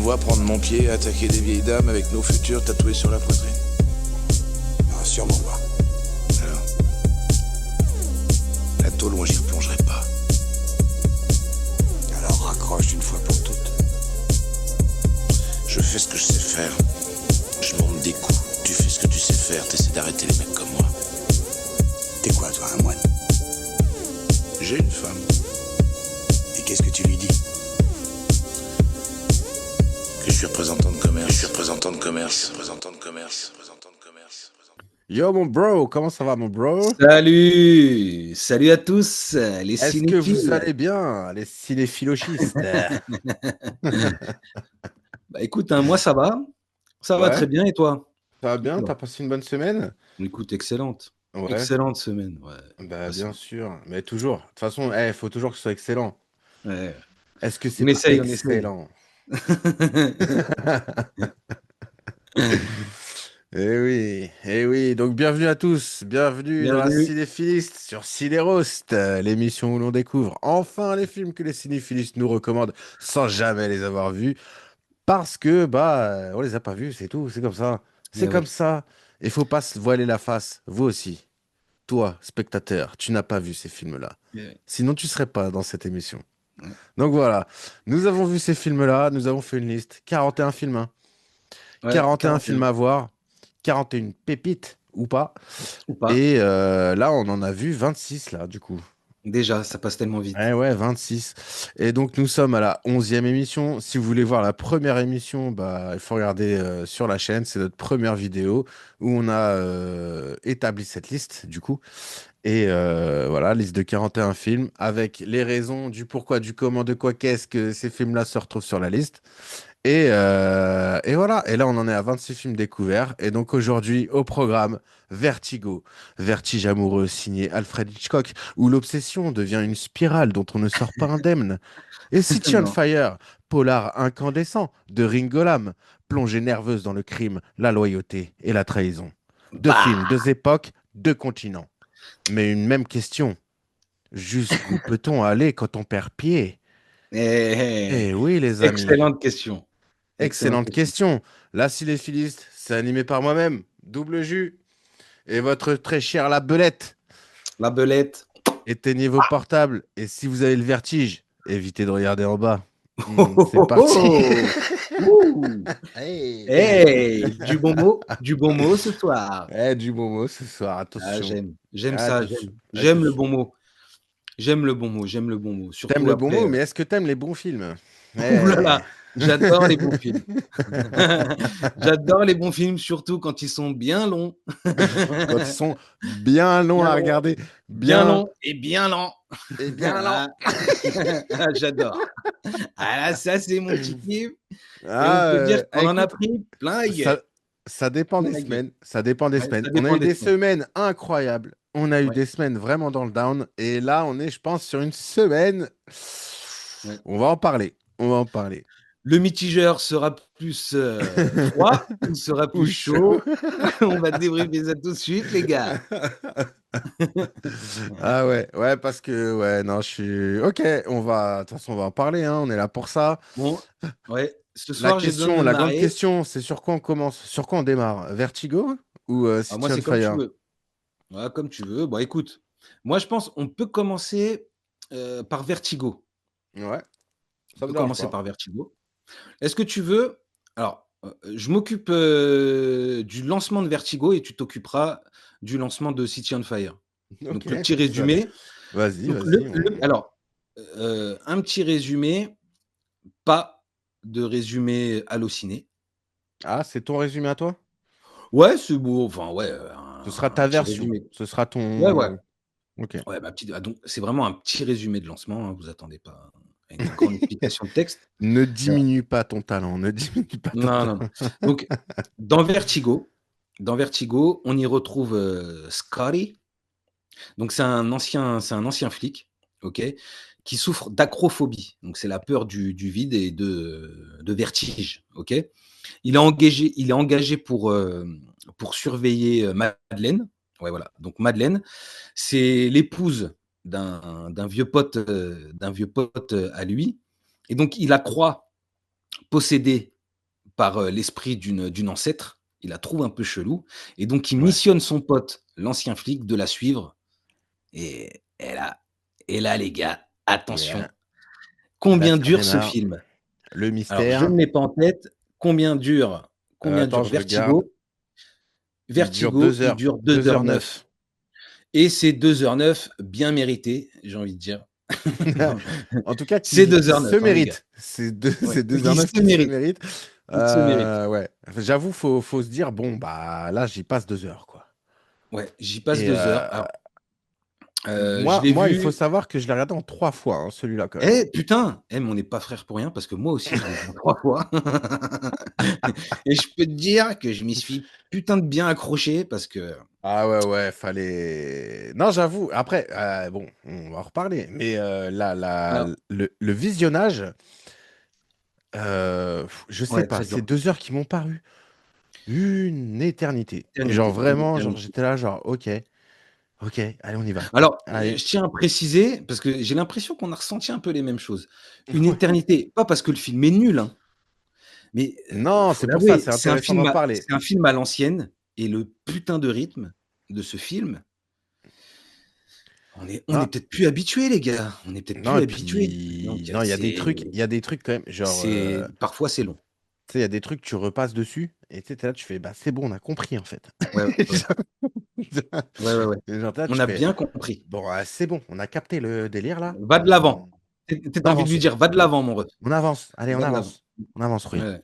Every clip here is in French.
vois prendre mon pied et attaquer des vieilles dames avec nos futurs tatoués sur la poitrine? Ah, sûrement pas. Alors, la tôle, moi j'y replongerai pas. Alors raccroche une fois pour toutes. Je fais ce que je sais faire. Je monte des coups. Tu fais ce que tu sais faire. T'essaies d'arrêter les mecs comme moi. T'es quoi, toi, un moine? J'ai une femme. Et qu'est-ce que tu lui dis? Que je suis représentant de commerce. Je suis représentant de commerce. Représentant de commerce. Représentant de commerce. Yo mon bro, comment ça va mon bro? Salut! Salut à tous, les Est-ce que vous cinéphiles. allez bien, les cinéphilogistes? Bah écoute, hein, moi ça va Ouais. très bien et toi? Ça va bien? Dis-toi. T'as passé une bonne semaine? Écoute, excellente. Ouais, Excellente semaine, ouais. bah Passé. bien sûr, mais toujours. De toute façon, faut toujours que ce soit excellent. Ouais. Est-ce que c'est On pas essaye. excellent? Eh oui, donc bienvenue à tous, bienvenue dans la Bienvenue. Cinéphiliste sur Cinéroast, l'émission où l'on découvre enfin les films que les cinéphilistes nous recommandent sans jamais les avoir vus, parce que on les a pas vus, c'est tout, c'est comme ça. C'est Eh comme ouais. ça. Il faut pas se voiler la face, vous aussi. Toi, spectateur, tu n'as pas vu ces films-là. Eh ouais. Sinon, tu serais pas dans cette émission. Ouais. Donc voilà, nous avons vu ces films-là, nous avons fait une liste, 41 films, hein. Ouais, 41 films 41. à voir, 41 pépites ou pas. Ou pas. Et là, on en a vu 26 là, du coup. Déjà, ça passe tellement vite. Eh ouais, 26. Et donc, nous sommes à la 11e émission. Si vous voulez voir la première émission, il faut regarder sur la chaîne. C'est notre première vidéo où on a établi cette liste, du coup. Et voilà, liste de 41 films avec les raisons du pourquoi, du comment, de quoi, qu'est-ce que ces films-là se retrouvent sur la liste. Et voilà, et là on en est à 26 films découverts. Et donc aujourd'hui au programme Vertigo, Vertige amoureux signé Alfred Hitchcock, où l'obsession devient une spirale dont on ne sort pas indemne. Et City on Non. Fire, polar incandescent de Ringo Lam, plongée nerveuse dans le crime, la loyauté et la trahison. Deux Bah films, deux époques, deux continents. Mais une même question, jusqu'où peut-on aller quand on perd pied? eh, Eh oui les amis. excellente question. Excellente Excellente question. question. La Cinéphiliste, c'est animé par moi-même, Double Jus, et votre très chère La Belette. La belette. Éteignez vos portables, et si vous avez le vertige, évitez de regarder en bas. Oh, C'est oh, parti. oh. Ouh. Hey. Hey, du bon mot ce soir. Eh, du bon mot ce soir, Ah, attention. j'aime ça, Attention. j'aime le Attention. bon mot. J'aime le bon mot, j'aime le bon mot. T'aimes Surtout le bon après. mot, mais est-ce que t'aimes les bons films? Ouh là là, Eh. j'adore les bons films. J'adore les bons films, surtout quand ils sont bien longs. Quand ils sont bien longs Bien à longs, regarder, bien bien longs et bien lents. et bien lents. Ah, j'adore. Ah là, ça c'est mon petit kiff. Et on Ah, peut dire qu'on en a écoute, pris plein la gueule. ça dépend des Plein la gueule. semaines. Ça dépend des Ouais, semaines. ça On a dépend eu des des semaines. semaines incroyables. On a eu Ouais. des semaines vraiment dans le down. Et là, on est, je pense, sur une semaine. Ouais. On va en parler. On va en parler. Le mitigeur sera plus froid ou sera Ou plus chaud? On va débriefer ça tout de suite, les gars. Ah ouais, ouais, parce que, ouais, non, je suis... Ok, de toute façon, on va en parler, hein, on est là pour ça. Bon, ouais, ce La soir j'ai besoin de question, me la grande marrer. question, c'est sur quoi on commence? Sur quoi on démarre? Vertigo ou Ah, City moi, on c'est comme tu Fire? veux. Ouais, comme tu veux. Bon, écoute, moi, je pense on peut commencer par Vertigo. Ouais, On ça me peut dérange commencer pas. par Vertigo. Est-ce que tu veux? Alors, je m'occupe du lancement de Vertigo et tu t'occuperas du lancement de City on Fire. Ok, Donc, le petit ça... résumé. Vas-y, Donc, vas-y. alors, un petit résumé, pas de résumé halluciné. Ah, c'est ton résumé à toi? Ouais, c'est beau. Enfin, ouais, Ce sera un ta petit version. résumé. Ce sera Ouais, ouais. ton... Ok. Ouais, donc c'est vraiment un petit résumé de lancement, hein, vous attendez pas à une grande explication de texte. Ne diminue pas ton talent, ne diminue pas ton Non, non, talent. non. Donc dans Vertigo, on y retrouve, Scotty. Donc c'est un ancien flic, OK, qui souffre d'acrophobie. Donc c'est la peur du vide et de vertige, OK. Il est engagé pour surveiller, Madeleine. Ouais, voilà, donc Madeleine, c'est l'épouse d'un vieux pote à lui et donc il la croit possédée par l'esprit d'une ancêtre. Il la trouve un peu chelou. Et donc, il Ouais. missionne son pote, l'ancien flic, de la suivre. Et là, les gars, Et attention. là, Combien ça dure ce démarre. film? Le Alors, je mystère. ne l'ai pas en tête. Combien dure Attends, je regarde. Vertigo? Il dure Vertigo, 2 il heures. dure 2 2 heures h 09. 9. Et c'est 2 h 09, bien mérité, j'ai envie de dire. En tout cas, C'est qui se 2 h 09, hein, les gars. mérite. C'est Ouais. 2 heures Il 9 se qui se mérite. mérite. Il se mérite. Ouais. J'avoue, faut se dire, bon, bah là, j'y passe 2 heures, quoi. Ouais, j'y passe Et 2 heures. Alors, je l'ai moi, il faut vu. savoir que je l'ai regardé en 3 fois, hein, celui-là, quand même. Eh putain! Eh, mais on n'est pas frères pour rien parce que moi aussi, je l'ai vu 3 fois. Et je peux te dire que je m'y suis putain de bien accroché parce que Ah ouais, fallait. Non, j'avoue. Après, bon, on va en reparler. Mais alors le visionnage, je sais ouais, pas, très c'est dur. 2 heures qui m'ont paru une éternité. Genre Éternité, une vraiment, genre éternité. j'étais là, genre ok, allez, on y va. Alors, Allez. je tiens à préciser, parce que j'ai l'impression qu'on a ressenti un peu les mêmes choses. Une éternité, pas parce que le film est nul, hein, mais Non, faut c'est pour ça, l'avouer, c'est intéressant d'en parler. c'est un film à l'ancienne et le putain de rythme de ce film, on est Non, peut-être plus habitués, les gars, on est peut-être non, plus et habitués. Donc puis non, il y a des trucs quand même, genre, parfois c'est long. tu sais, il y a des trucs, tu repasses dessus, et tu sais, t'es là, tu fais, bah c'est bon, on a compris en fait. Ouais, ouais. Ouais, ouais, ouais. Genre, t'es là, On tu a fais, bien compris. bon, c'est bon, on a capté le délire là. Va de l'avant. Tu envie de lui D'avancer. dire: «Va de l'avant, mon ref, On avance, allez, on va de l'avant». avance. On avance, Ouais, Rui. ouais.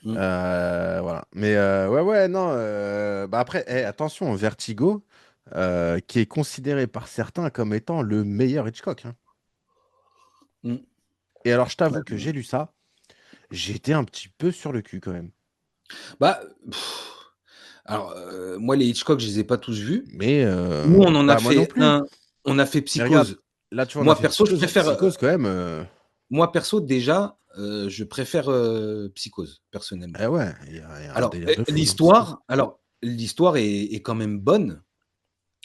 Mmh. Voilà. Mais ouais, non. Bah après, attention, Vertigo, qui est considéré par certains comme étant le meilleur Hitchcock, hein. Mmh. Et alors, je Ouais, t'avoue que j'ai lu ça, j'étais un petit peu sur le cul quand même. bah, alors, moi les Hitchcock, je les ai pas tous vus. Mais Nous, on en a bah moi non fait plus. un, on a fait Mais regarde, Psychose. là, tu vois, on a Moi fait perso, je Psychose. préfère, Psychose quand même. moi perso déjà, je préfère, Psychose, personnellement. Ouais, il y a un Alors, délire de fou dans Psychose. l'histoire est quand même bonne.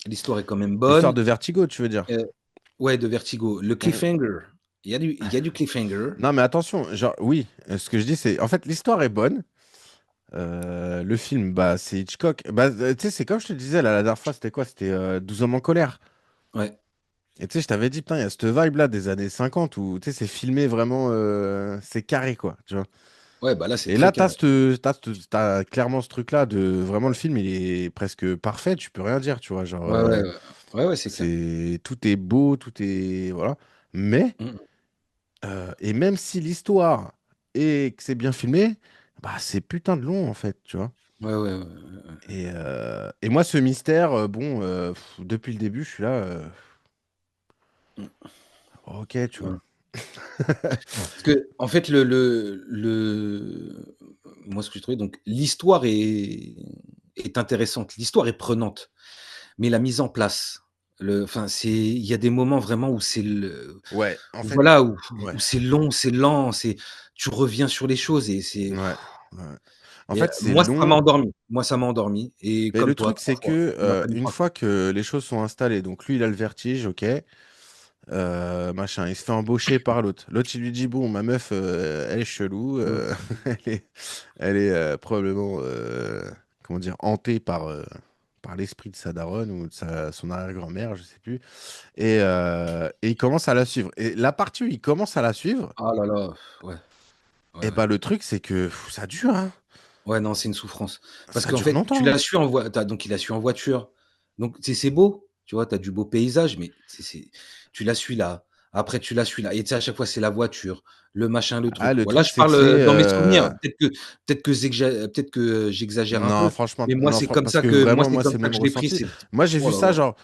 L'histoire est quand même L'histoire bonne. de Vertigo, tu veux dire? Ouais, de Vertigo. Le Mm. cliffhanger, il y a du cliffhanger. Non, mais attention, genre, oui, ce que je dis, c'est. En fait, l'histoire est bonne. Le film, bah, c'est Hitchcock. Bah, tu sais, c'est comme je te disais la dernière fois, c'était quoi? C'était 12 hommes en colère. Ouais. Et tu sais, je t'avais dit, putain, il y a cette vibe-là des années 50 où, tu sais, c'est filmé vraiment, c'est carré, quoi, tu vois. Ouais, bah là, c'est Et très là, carré. t'as clairement ce truc-là de, vraiment, le film, il est presque parfait, tu peux rien dire, tu vois, genre, Ouais, ouais, ouais. Ouais, ouais, c'est clair. tout est beau, tout est, voilà. Mais, Mmh. et même si l'histoire et que c'est bien filmé, bah, c'est putain de long, en fait, tu vois. Ouais, ouais, ouais, ouais. Et moi, ce mystère, bon, depuis le début, je suis là. Mmh. Ok, tu vois. Ouais. Parce que en fait, moi, ce que j'ai trouvé, donc l'histoire est intéressante, l'histoire est prenante, mais la mise en place, enfin, il y a des moments vraiment où c'est Ouais, en fait, voilà, ouais, où c'est long, c'est lent, tu reviens sur les choses et ouais, ouais. En et fait, c'est moi, ça m'a long. endormi. Moi, ça m'a endormi et Mais comme le toi, truc, 3 c'est fois. que Il m'a fallu une 3 fois. fois que les choses sont installées, donc lui, il a le vertige, ok, machin, il se fait embaucher par l'autre. L'autre, il lui dit, bon, ma meuf, elle est chelou, Mmh. elle est, elle est probablement, comment dire, hantée par l'esprit de sa daronne ou de son arrière-grand-mère, je sais plus. Et il commence à la suivre. Et la partie où il commence à la suivre, Ah là là, ouais, ouais, et ouais. bah le truc, c'est que ça dure, hein. Ouais, non, c'est une souffrance. Parce Ça qu'en dure fait, tu longtemps, hein. l'as su en voi tu donc il a su en voiture. Donc c'est beau, tu vois? Tu as du beau paysage, mais tu l'as su là, après tu l'as su là et tu sais, à chaque fois, c'est la voiture, le machin, le Ah, truc. le Voilà, truc, je c'est que parle, c'est. dans mes souvenirs. Peut-être que j'exagère un Non, peu, franchement, mais moi, non, c'est comme parce ça que que vraiment, moi, c'est le je même l'ai pris, ressenti. c'est Moi, j'ai oh vu là ça, là. genre,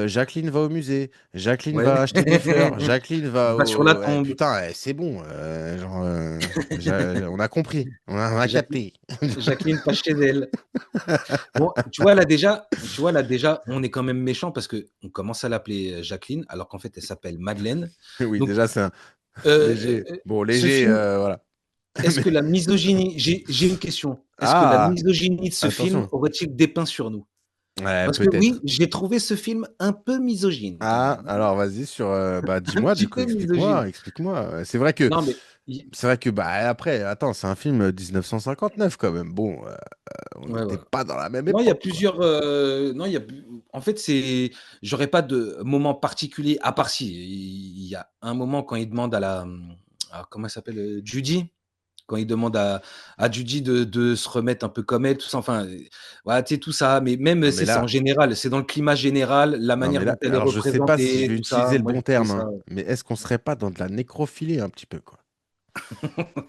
Jacqueline va au musée, Jacqueline Ouais. va acheter des fleurs, Jacqueline va Va sur la au. tombe. Putain, c'est bon. Genre, on a compris, on a Jacqueline capté. Jacqueline passe chez elle. Bon, tu vois là déjà, on est quand même méchant parce qu'on commence à l'appeler, Jacqueline, alors qu'en fait elle s'appelle Madeleine. Oui, Donc, déjà, c'est un léger. Bon, ce léger, film, voilà. est-ce Mais- que la misogynie j'ai une question. Est-ce que la Ah, misogynie de ce film attention. aurait-il dépeint sur nous? Ouais, Parce que oui, peut-être. j'ai trouvé ce film un peu misogyne quand Ah, même, hein. alors vas-y sur. Bah, Un dis-moi, petit du coup, peu misogyne. explique-moi. C'est vrai que Non mais Il- C'est vrai que, bah, après, attends, c'est un film 1959 quand même. Bon, on Ouais, n'était ouais. pas dans la même Non, il y a époque, quoi. plusieurs. Non, il y a. En fait, c'est. J'aurais pas de moment particulier, à part si. Il y a un moment quand il demande à comment elle s'appelle, Judy. Quand il demande à Judy de se remettre un peu comme elle, tout ça. Enfin, voilà, tu sais, tout ça. Mais même, Non, mais c'est en là, général. C'est dans le climat général, la non, mais manière là, dont elle est alors je sais pas si je représentée, vais tout ça. utiliser le Moi, j'ai bon trouvé terme, ça. hein, mais est-ce qu'on serait pas dans de la nécrophilie un petit peu, quoi?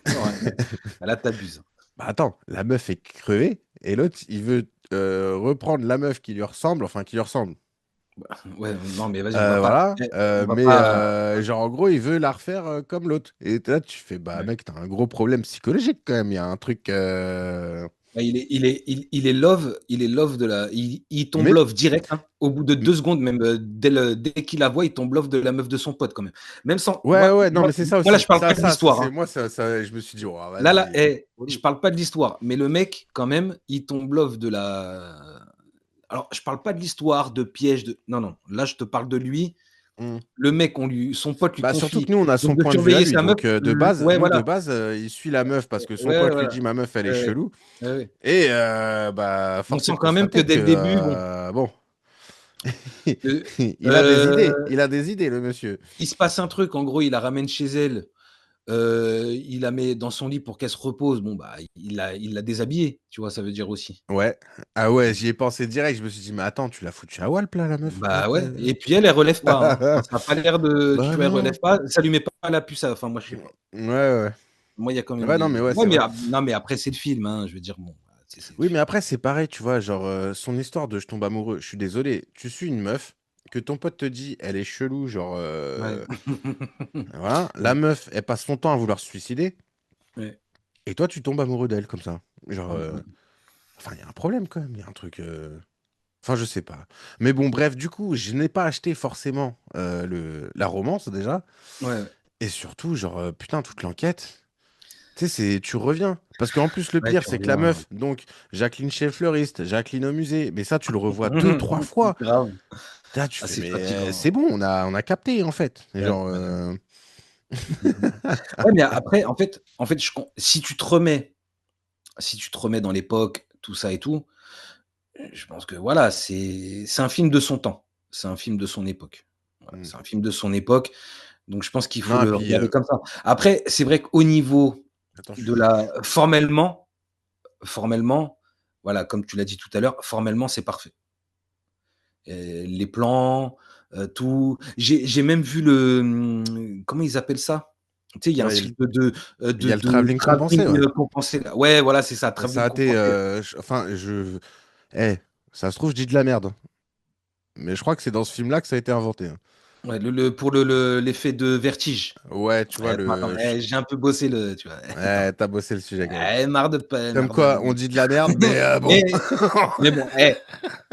Ouais, là, t'abuses. Bah attends, la meuf est crevée et l'autre, il veut reprendre la meuf qui lui ressemble, enfin qui lui ressemble. Ouais, non, mais vas-y, on va pas. Voilà, On va mais pas. genre en gros, il veut la refaire comme l'autre. Et là, tu fais, bah Ouais. mec, t'as un gros problème psychologique quand même. Il y a un truc. Bah, il est love de la. Il tombe Mais love direct, hein. Au bout de 2 secondes, même dès qu'il la voit, il tombe love de la meuf de son pote quand même. Même sans. ouais, Moi, ouais, non, moi, mais c'est ça moi là, aussi. je parle Ça, pas de ça, l'histoire, c'est hein. moi, ça, je me suis dit, oh, Là, vas-y. je parle pas de l'histoire, mais le mec, quand même, il tombe love de la. Alors, je parle pas de l'histoire, de piège, de. Non, non. Là, je te parle de lui. Hmm. Le mec, son pote lui Bah surtout confie que nous, on a son donc de point de vue à surveiller lui. sa meuf. Donc de base, Ouais, nous, voilà. de base, il suit la meuf parce que son Ouais, pote lui voilà. dit, ma meuf, elle est Ouais, ouais. chelou. Ouais, ouais. Et bah, On force est sent de quand même que constater dès que, le début, bon, bon, heu, il a des idées. Il a des idées, le monsieur. il se passe un truc, en gros, il la ramène chez elle, il la met dans son lit pour qu'elle se repose. Bon, bah, il l'a déshabillée, tu vois? Ça veut dire aussi. Ouais. Ah ouais, j'y ai pensé direct. Je me suis dit, mais attends, tu l'as foutu à Walp, là, la meuf, en Bah, fait. ouais et puis elle relève pas, hein. Enfin, ça a pas l'air de tu Bah vois, elle non. relève pas, ça lui met pas la puce à enfin, moi, je sais pas. Ouais, ouais. Moi, il y a quand même Ouais, non, mais des ouais, ouais, c'est mais vrai. non, mais après, c'est le film, hein, je veux dire, bon, bah, c'est le Oui, mais film. après, c'est pareil, tu vois, genre, son histoire de je tombe amoureux, je suis désolé, tu suis une meuf, que ton pote te dit, elle est chelou, genre, Ouais. voilà, la Ouais, meuf, elle passe son temps à vouloir se suicider, ouais. et toi, tu tombes amoureux d'elle, comme ça. Genre, Mmh mh. enfin, il y a un problème, quand même, il y a un truc... Enfin, je sais pas. Mais bon, bref, du coup, je n'ai pas acheté forcément la romance, déjà, Ouais, ouais. et surtout, genre, putain, toute l'enquête... Tu sais, tu reviens. Parce qu'en plus, le Ouais, pire, tu c'est que la reviens. meuf, donc, Jacqueline chez le fleuriste, Jacqueline au musée, mais ça, tu le revois deux, trois fois. Grave. Là, tu Ah, fais, c'est mais fatigant. c'est bon, on a capté, en fait. Et Ouais, genre, ouais. Mmh mh. Ouais, mais après, en fait, si tu te remets dans l'époque, tout ça et tout, je pense que voilà, c'est un film de son temps. C'est un film de son époque. Voilà, hmm. c'est un film de son époque, donc je pense qu'il faut Non, et le puis, regarder comme ça. Après, c'est vrai qu'au niveau attends, de la formellement, voilà, comme tu l'as dit tout à l'heure, formellement, c'est parfait. Les plans, tout. J'ai même vu comment ils appellent ça? Tu sais, il y a un ouais, site de il y a le de travelling compensé, travelling, ouais. compensé là. Ouais, voilà, c'est ça, Ça travelling a été, compensé. enfin, eh, ça se trouve, je dis de la merde. Mais je crois que c'est dans ce film-là que ça a été inventé, hein. Ouais, pour l'effet de vertige. Ouais, tu vois, Attends, j'ai un peu bossé tu vois? Attends. Ouais, t'as bossé le sujet, quand même. Comme Marre de quoi, on dit de la merde, mais bon. mais mais bon,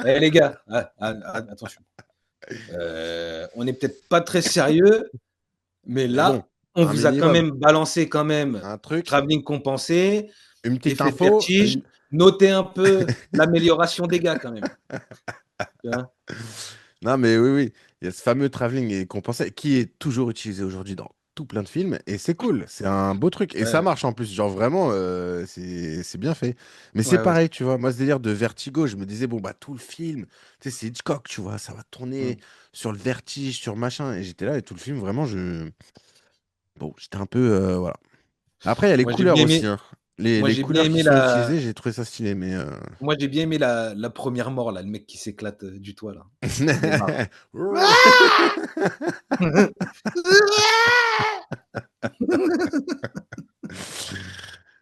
les gars, attention. On est peut-être pas très sérieux, mais Mais bon, là, on un vous a quand minimum. même balancé quand même Un truc, travelling compensé, une petite effet de info. vertige, notez un peu l'amélioration des gars quand même, tu vois? Non, mais oui, oui. Il y a ce fameux travelling et compensé qui est toujours utilisé aujourd'hui dans tout plein de films. Et c'est cool. C'est un beau truc. Et Ouais, ça ouais. marche en plus. Genre vraiment, c'est bien fait. Mais c'est Ouais, ouais, pareil, tu vois. Moi, ce délire de vertigo, je me disais, bon, bah, tout le film, tu sais, c'est Hitchcock, tu vois. Ça va tourner mmh. sur le vertige, sur machin. Et j'étais là et tout le film, vraiment, bon, j'étais un peu. Voilà. Après, il y a les Moi j'ai couleurs bien aussi, aimé hein. Les, moi les j'ai bien couleurs qui aimé sont la utilisées, j'ai trouvé ça stylé. Mais. moi j'ai bien aimé la 1re mort là, le mec qui s'éclate, du toit là. Il est marrant.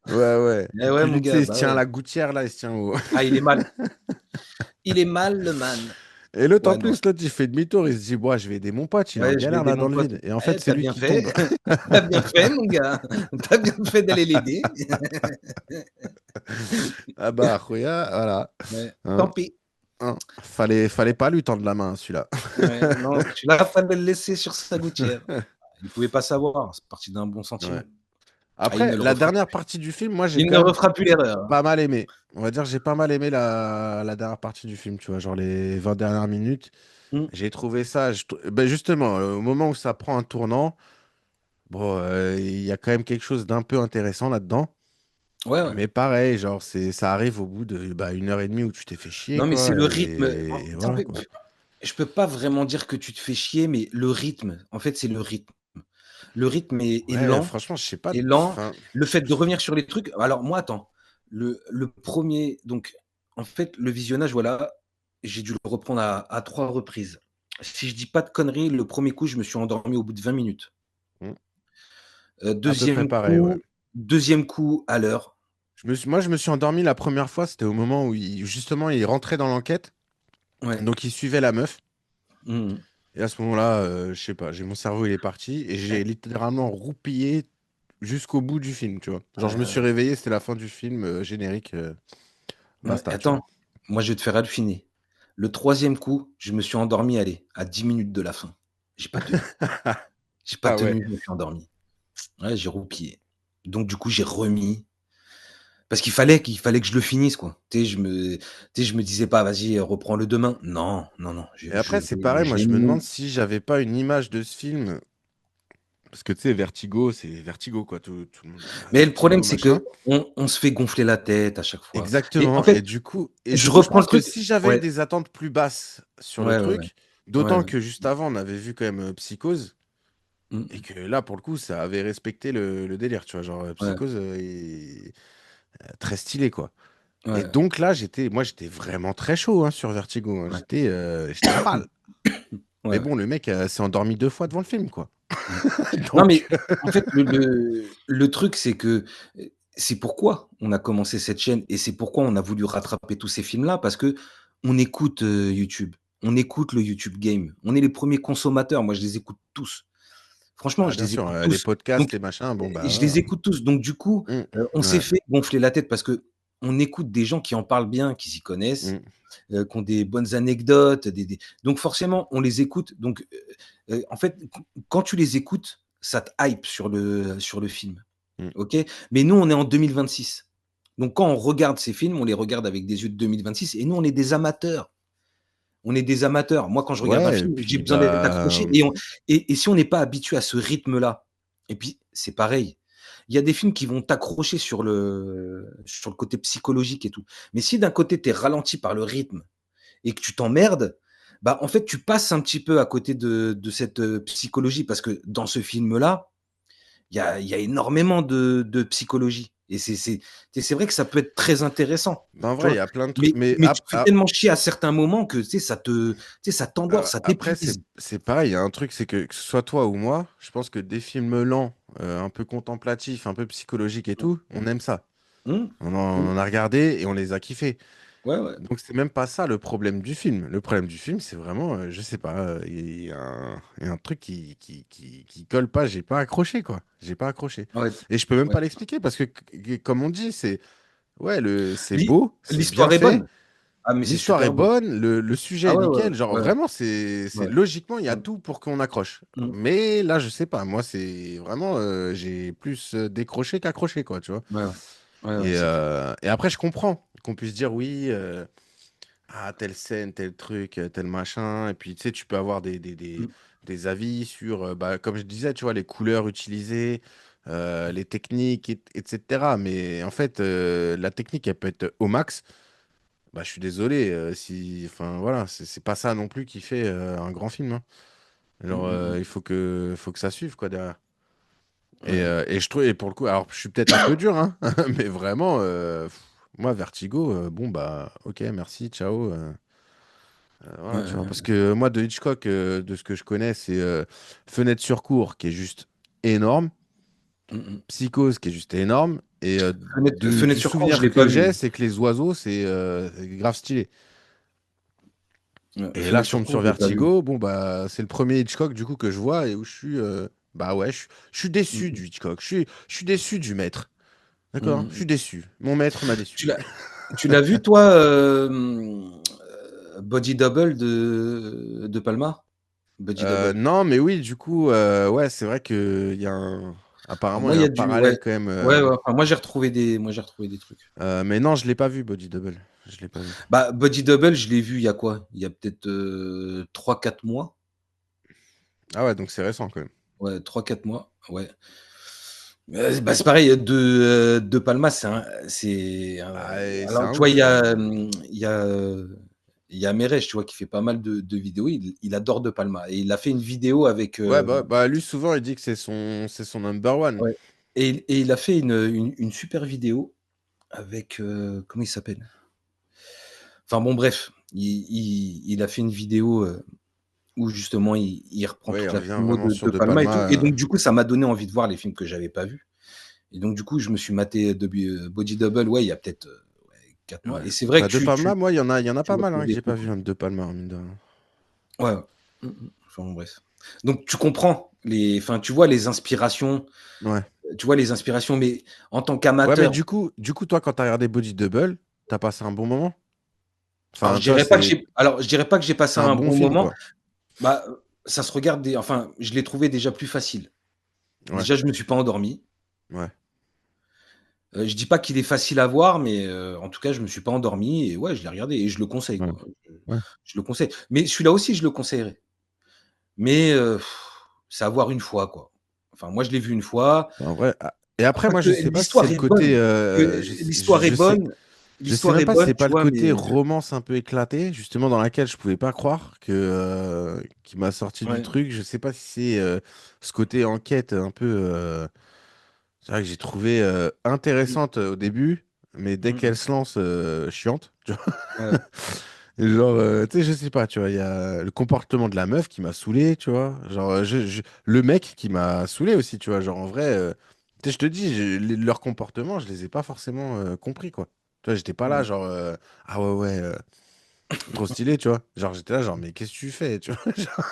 Ouais, ouais. Eh Et ouais puis mon lui, tu sais, gars, il se bah tient à ouais. la gouttière, là, il se tient au. Ah il est mal. Il est mal le man. Et l'autre, en Ouais, non. plus, l'autre, il fait demi-tour, il se dit, bon, je vais aider mon pote, il est en Ouais, je vais galère, aider là, mon dans le pote. vide. Et en fait, c'est Tu lui bien qui fait. tombe. Tu bien fait mon gars. Tu bien fait d'aller l'aider. Ah bah, Khoya, voilà. Ouais, Hein, tant pis. hein. Fallait pas lui tendre la main, celui-là. Ouais, non, celui-là, fallait le laisser sur sa gouttière. Il pouvait pas savoir, c'est parti d'un bon Ouais. sentiment. Ah, il Après, ne le la refera dernière plus. partie du film, moi, j'ai Il quand ne même refera plus l'erreur, hein. pas mal aimé. On va dire, j'ai pas mal aimé la dernière partie du film, tu vois, genre les 20 dernières minutes. Mmh. J'ai trouvé ça, ben justement, au moment où ça prend un tournant, Bon, il y a quand même quelque chose d'un peu intéressant là-dedans. Ouais, ouais. Mais pareil, genre, ça arrive au bout de 1 heure et demie où tu t'es fait chier, Non, mais c'est quoi. le rythme. Et En voilà, fait, quoi. je peux pas vraiment dire que tu te fais chier, mais le rythme, en fait, c'est le rythme. Le rythme est Ouais, lent, franchement, je sais pas. est lent. Enfin, Le fait de revenir sur les trucs, alors moi, attends, le 1er, donc en fait, le visionnage, voilà, j'ai dû le reprendre à 3 reprises. Si je dis pas de conneries, le 1er coup, je me suis endormi au bout de 20 minutes. hmm, à peu près 2e pareil, ouais. coup 2e coup à l'heure. Moi, je me suis endormi la première fois, c'était au moment où justement, il rentrait dans l'enquête. Ouais. Donc, il suivait la meuf. Mmh mh. Et à ce moment-là, je sais pas, mon cerveau, il est parti. Et j'ai littéralement roupillé jusqu'au bout du film, tu vois. Genre, je me suis réveillé, c'était la fin du film, générique, Ouais, basta, tu vois. attends, moi, je vais te faire halluciner. Le 3e coup, je me suis endormi, allez, à 10 minutes de la fin. J'ai pas tenu. J'ai pas Ah ouais. tenu, je me suis endormi. Ouais, j'ai roupillé. Donc du coup, j'ai remis parce qu'il fallait que je le finisse, quoi. Je me disais pas: «Vas-y, reprends-le demain». Non, non, non, Et après, c'est pareil, moi, j'ai je me demande mis si j'avais pas une image de ce film. Parce que tu sais, Vertigo, c'est Vertigo, quoi. Tout le monde dit, ah, mais le problème, Vertigo, c'est machin. qu'on se fait gonfler la tête à chaque fois et en Exactement. fait, Et du je coup, je reprends le pense que truc si j'avais eu ouais, des attentes plus basses sur le ouais, ouais, ouais. truc, Ouais, d'autant ouais. que juste avant, on avait vu quand même Psychose, Mmh et mh. que là, pour le coup, ça avait respecté le délire, tu vois. Genre, Ouais, Psychose, très stylé, quoi. Et ouais, donc là, j'étais vraiment très chaud, hein, sur Vertigo, hein. ouais. J'étais à balle. Ouais, Mais ouais. bon, le mec s'est endormi 2 fois devant le film, quoi. Mmh. Non, Donc, mais en fait, le truc, c'est que, c'est pourquoi on a commencé cette chaîne et c'est pourquoi on a voulu rattraper tous ces films-là parce qu'on écoute, YouTube, on écoute le YouTube Game. On est les premiers consommateurs. Moi, je les écoute tous. Franchement, bah, je bien les sûr, écoute les tous. podcasts, Donc les machins, bon, bah je voilà. les écoute tous. Donc du coup, Mm. on s'est Ouais. fait gonfler la tête parce qu'on écoute des gens qui en parlent bien, qui s'y connaissent, Mm. qui ont des bonnes anecdotes, des donc forcément, on les écoute. Donc, en fait, quand tu les écoutes, ça te hype sur le film, Mm. OK? Mais nous, on est en 2026. Donc quand on regarde ces films, on les regarde avec des yeux de 2026 et nous, on est des amateurs. On est des amateurs. Moi, quand je regarde un Ouais, et film, j'ai puis, besoin d'être bah, accroché et si on n'est pas habitué à ce rythme-là et puis c'est pareil, il y a des films qui vont t'accrocher sur le côté psychologique et tout. Mais si d'un côté, tu es ralenti par le rythme et que tu t'emmerdes, bah, en fait, tu passes un petit peu à côté de cette, psychologie parce que dans ce film-là, il y a énormément de psychologie et c'est vrai que ça peut être très intéressant, en tu vrai, il vois? y a plein de trucs. Mais Mais mais tu te fais tellement chier à certains moments que, ça t'endort, ça après, c'est t'épuise. c'est pareil. Il y a un truc, c'est que ce soit toi ou moi, je pense que des films lents, un peu contemplatifs, un peu psychologiques et tout, on aime ça. Mmh. On Mmh. en a regardé et on les a kiffés. Ouais, ouais. Donc, c'est même pas ça le problème du film. Le problème du film, c'est vraiment, je sais pas, il y a un truc qui colle pas. J'ai pas accroché, quoi. J'ai pas accroché. Ouais, Et je peux même ouais. pas l'expliquer parce que, comme on dit, ouais, c'est L'hi beau, c'est bien l'histoire est fait. bonne. Ah, mais c'est L'histoire est super beau. bonne, le sujet Ah est ouais, ouais, nickel. Genre, ouais, ouais, vraiment, ouais. logiquement, il y a Mmh. tout pour qu'on accroche. Mmh. Mais là, je sais pas. Moi, c'est vraiment, j'ai plus décroché qu'accroché, quoi, tu vois. Ouais, ouais. Ouais, ouais, c'est clair. Et après, je comprends qu'on puisse dire oui, ah, telle scène, tel truc, tel machin. Et puis, tu sais, tu peux avoir Mmh. des avis sur, bah, comme je disais, tu vois, les couleurs utilisées, les techniques, etc. Mais en fait, la technique, elle peut être au max. Bah, je suis désolé, si, enfin voilà, c'est pas ça non plus qui fait un grand film, hein. Mmh, Genre, mmh mh. faut que ça suive quoi derrière. Ouais. Et je trouve, et pour le coup, alors je suis peut-être un peu dur, hein, mais vraiment, moi, Vertigo, bon bah, ok, merci, ciao. Ouais, Voilà, tu vois, ouais, parce ouais. que moi, de Hitchcock, de ce que je connais, c'est Fenêtre sur cour, qui est juste énorme, Mmh mh. Psychose, qui est juste énorme, et Fenêtre du sur cour, je souvenir l'ai pas que vu. j'ai, c'est que les oiseaux, c'est grave stylé. Et là, je Fenêtre sur tombe sur cour, je l'ai pas vu. Vertigo. Bon, bah, c'est le premier Hitchcock, du coup, que je vois et où je suis. Bah ouais, je suis Mmh déçu mh. du Hitchcock. Je suis déçu du maître. Mmh D'accord? mh Je mh. suis déçu. Mon maître m'a déçu. Tu l'as tu l'as vu toi, Body Double de Palma? Body Double. Non, mais oui, du coup, ouais, c'est vrai qu'il y a Alors apparemment, il moi, y il a y un a du ouais. parallèle quand même. Ouais, ouais, enfin moi j'ai retrouvé des trucs. Mais non, je l'ai pas vu, Body Double. Je l'ai pas vu. Bah, Body Double, je l'ai vu il y a quoi? Il y a peut-être, 3-4 mois. Ah ouais, donc c'est récent quand même. Ouais, 3-4 mois, ouais. Bah, c'est pareil, De Palma, Bah, et c'est alors un tu vois, ouf. il y a Meresh, tu vois, qui fait pas mal de vidéos. Il adore De Palma et il a fait une vidéo avec, Ouais, bah, lui, souvent, il dit que c'est son number one. ouais, et il a fait une super vidéo avec, comment il s'appelle? Enfin bon, bref, il a fait une vidéo, où justement il reprend Ouais, il toute la revient filmo vraiment de sur De Palma et tout, et Palma. donc du coup, ça m'a donné envie de voir les films que j'avais pas vus, et donc du coup, je me suis maté Body Double, ouais, il y a peut-être, ouais, 4 mois, Ouais. et c'est vrai Bah, que De Palma, moi, il y en a tu pas mal, retrouves hein, que des j'ai pas trucs, vu, quoi. hein, De Palma, mine de rien. Ouais, ouais. Enfin bon, bref. Donc tu comprends enfin, tu vois les inspirations, Ouais. mais en tant Ouais, mais qu'amateur, du coup, toi, quand t'as regardé Body Double, t'as passé un bon moment? alors Enfin, tu vois, je dirais pas que j'ai passé c'est un un bon bon film, moment. quoi. Bah, ça se regarde enfin, je l'ai trouvé déjà plus facile. Ouais, Déjà, je me suis pas endormi. ouais, Je dis pas qu'il est facile à voir, mais en tout cas, je me suis pas endormi et ouais, je l'ai regardé et je le conseille, ouais, quoi. Je ouais. je le conseille. Mais celui-là aussi, je le conseillerais. Mais c'est à voir une fois, quoi. Enfin, moi, je l'ai vu une fois. En vrai, et après, moi, Quoique je sais pas si c'est l'histoire le est côté, bonne, que je sais l'histoire même est pas si bonne, c'est pas tu le vois? côté Mais romance un peu éclaté, justement, dans laquelle je pouvais pas croire qui m'a sorti du ouais. truc. Je sais pas si c'est ce côté enquête un peu, c'est vrai que j'ai trouvé Mmh. intéressante au début, mais dès Mmh qu'elle mh. se lance, chiante. Tu vois. Ouais. Et genre, tu sais, je sais pas, tu vois, il y a le comportement de la meuf qui m'a saoulé, tu vois. Genre, le mec qui m'a saoulé aussi, tu vois. Genre, en vrai, tu sais, je te dis, leur comportement, je les ai pas forcément compris, quoi. Tu vois, j'étais pas là, Mmh. genre, ah ouais, ouais, trop stylé, tu vois. Genre, j'étais là, genre, mais qu'est-ce que tu fais, tu vois. Genre,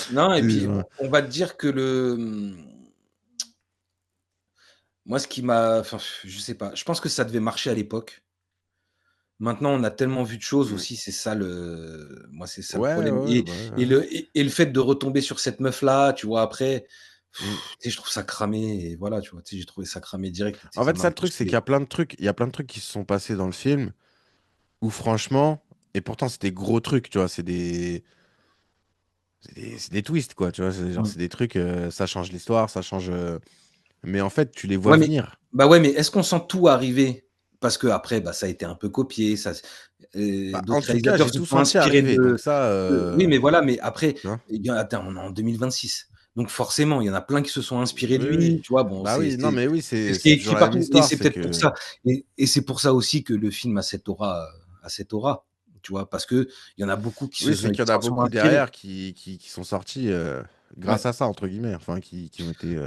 Non, et c'est puis genre, on va te dire que moi, ce qui m'a enfin, je sais pas, je pense que ça devait marcher à l'époque. Maintenant, on a tellement vu de choses mm, aussi, c'est ça le ouais, ouais, problème, ouais, bah, ouais, ouais. et le fait de retomber sur cette meuf-là, tu vois, après, Mm. tu sais, je trouve ça cramé et voilà, tu vois? Tu sais, j'ai trouvé ça cramé direct, tu sais, En ça fait, m'a ça, un le peu truc, c'est qu'il saoulé. y a plein de trucs, il y a plein de trucs qui se sont passés dans le film où, franchement, et pourtant, c'est des gros trucs, tu vois, c'est des twists, quoi, tu vois. C'est genre, Mmh. c'est des trucs, ça change l'histoire, ça change. Mais en fait, tu les vois Ouais, mais venir. ouais, mais est-ce qu'on sent tout arriver? Parce qu'après, bah, ça a été un peu copié, Bah, en d'autres tout cas, réalisateurs j'ai se tout sont senti inspirés arriver. Donc ça, oui, mais voilà, mais après, tu vois. eh bien, attends, on est en 2026, donc forcément, il y en a plein qui se sont inspirés de Oui, oui. lui, tu vois? Bon, Bah oui, non, mais oui, c'est c'est ce qui c'est est toujours écrit la même partout, et histoire. c'est C'est peut-être pour que ça, et c'est pour ça aussi que le film a cette aura, tu vois? Parce qu'il y en a beaucoup oui, c'est qu'il y en a s'en sont beaucoup inspirés. derrière qui sont sortis grâce Ouais. à ça, entre guillemets, enfin, qui ont été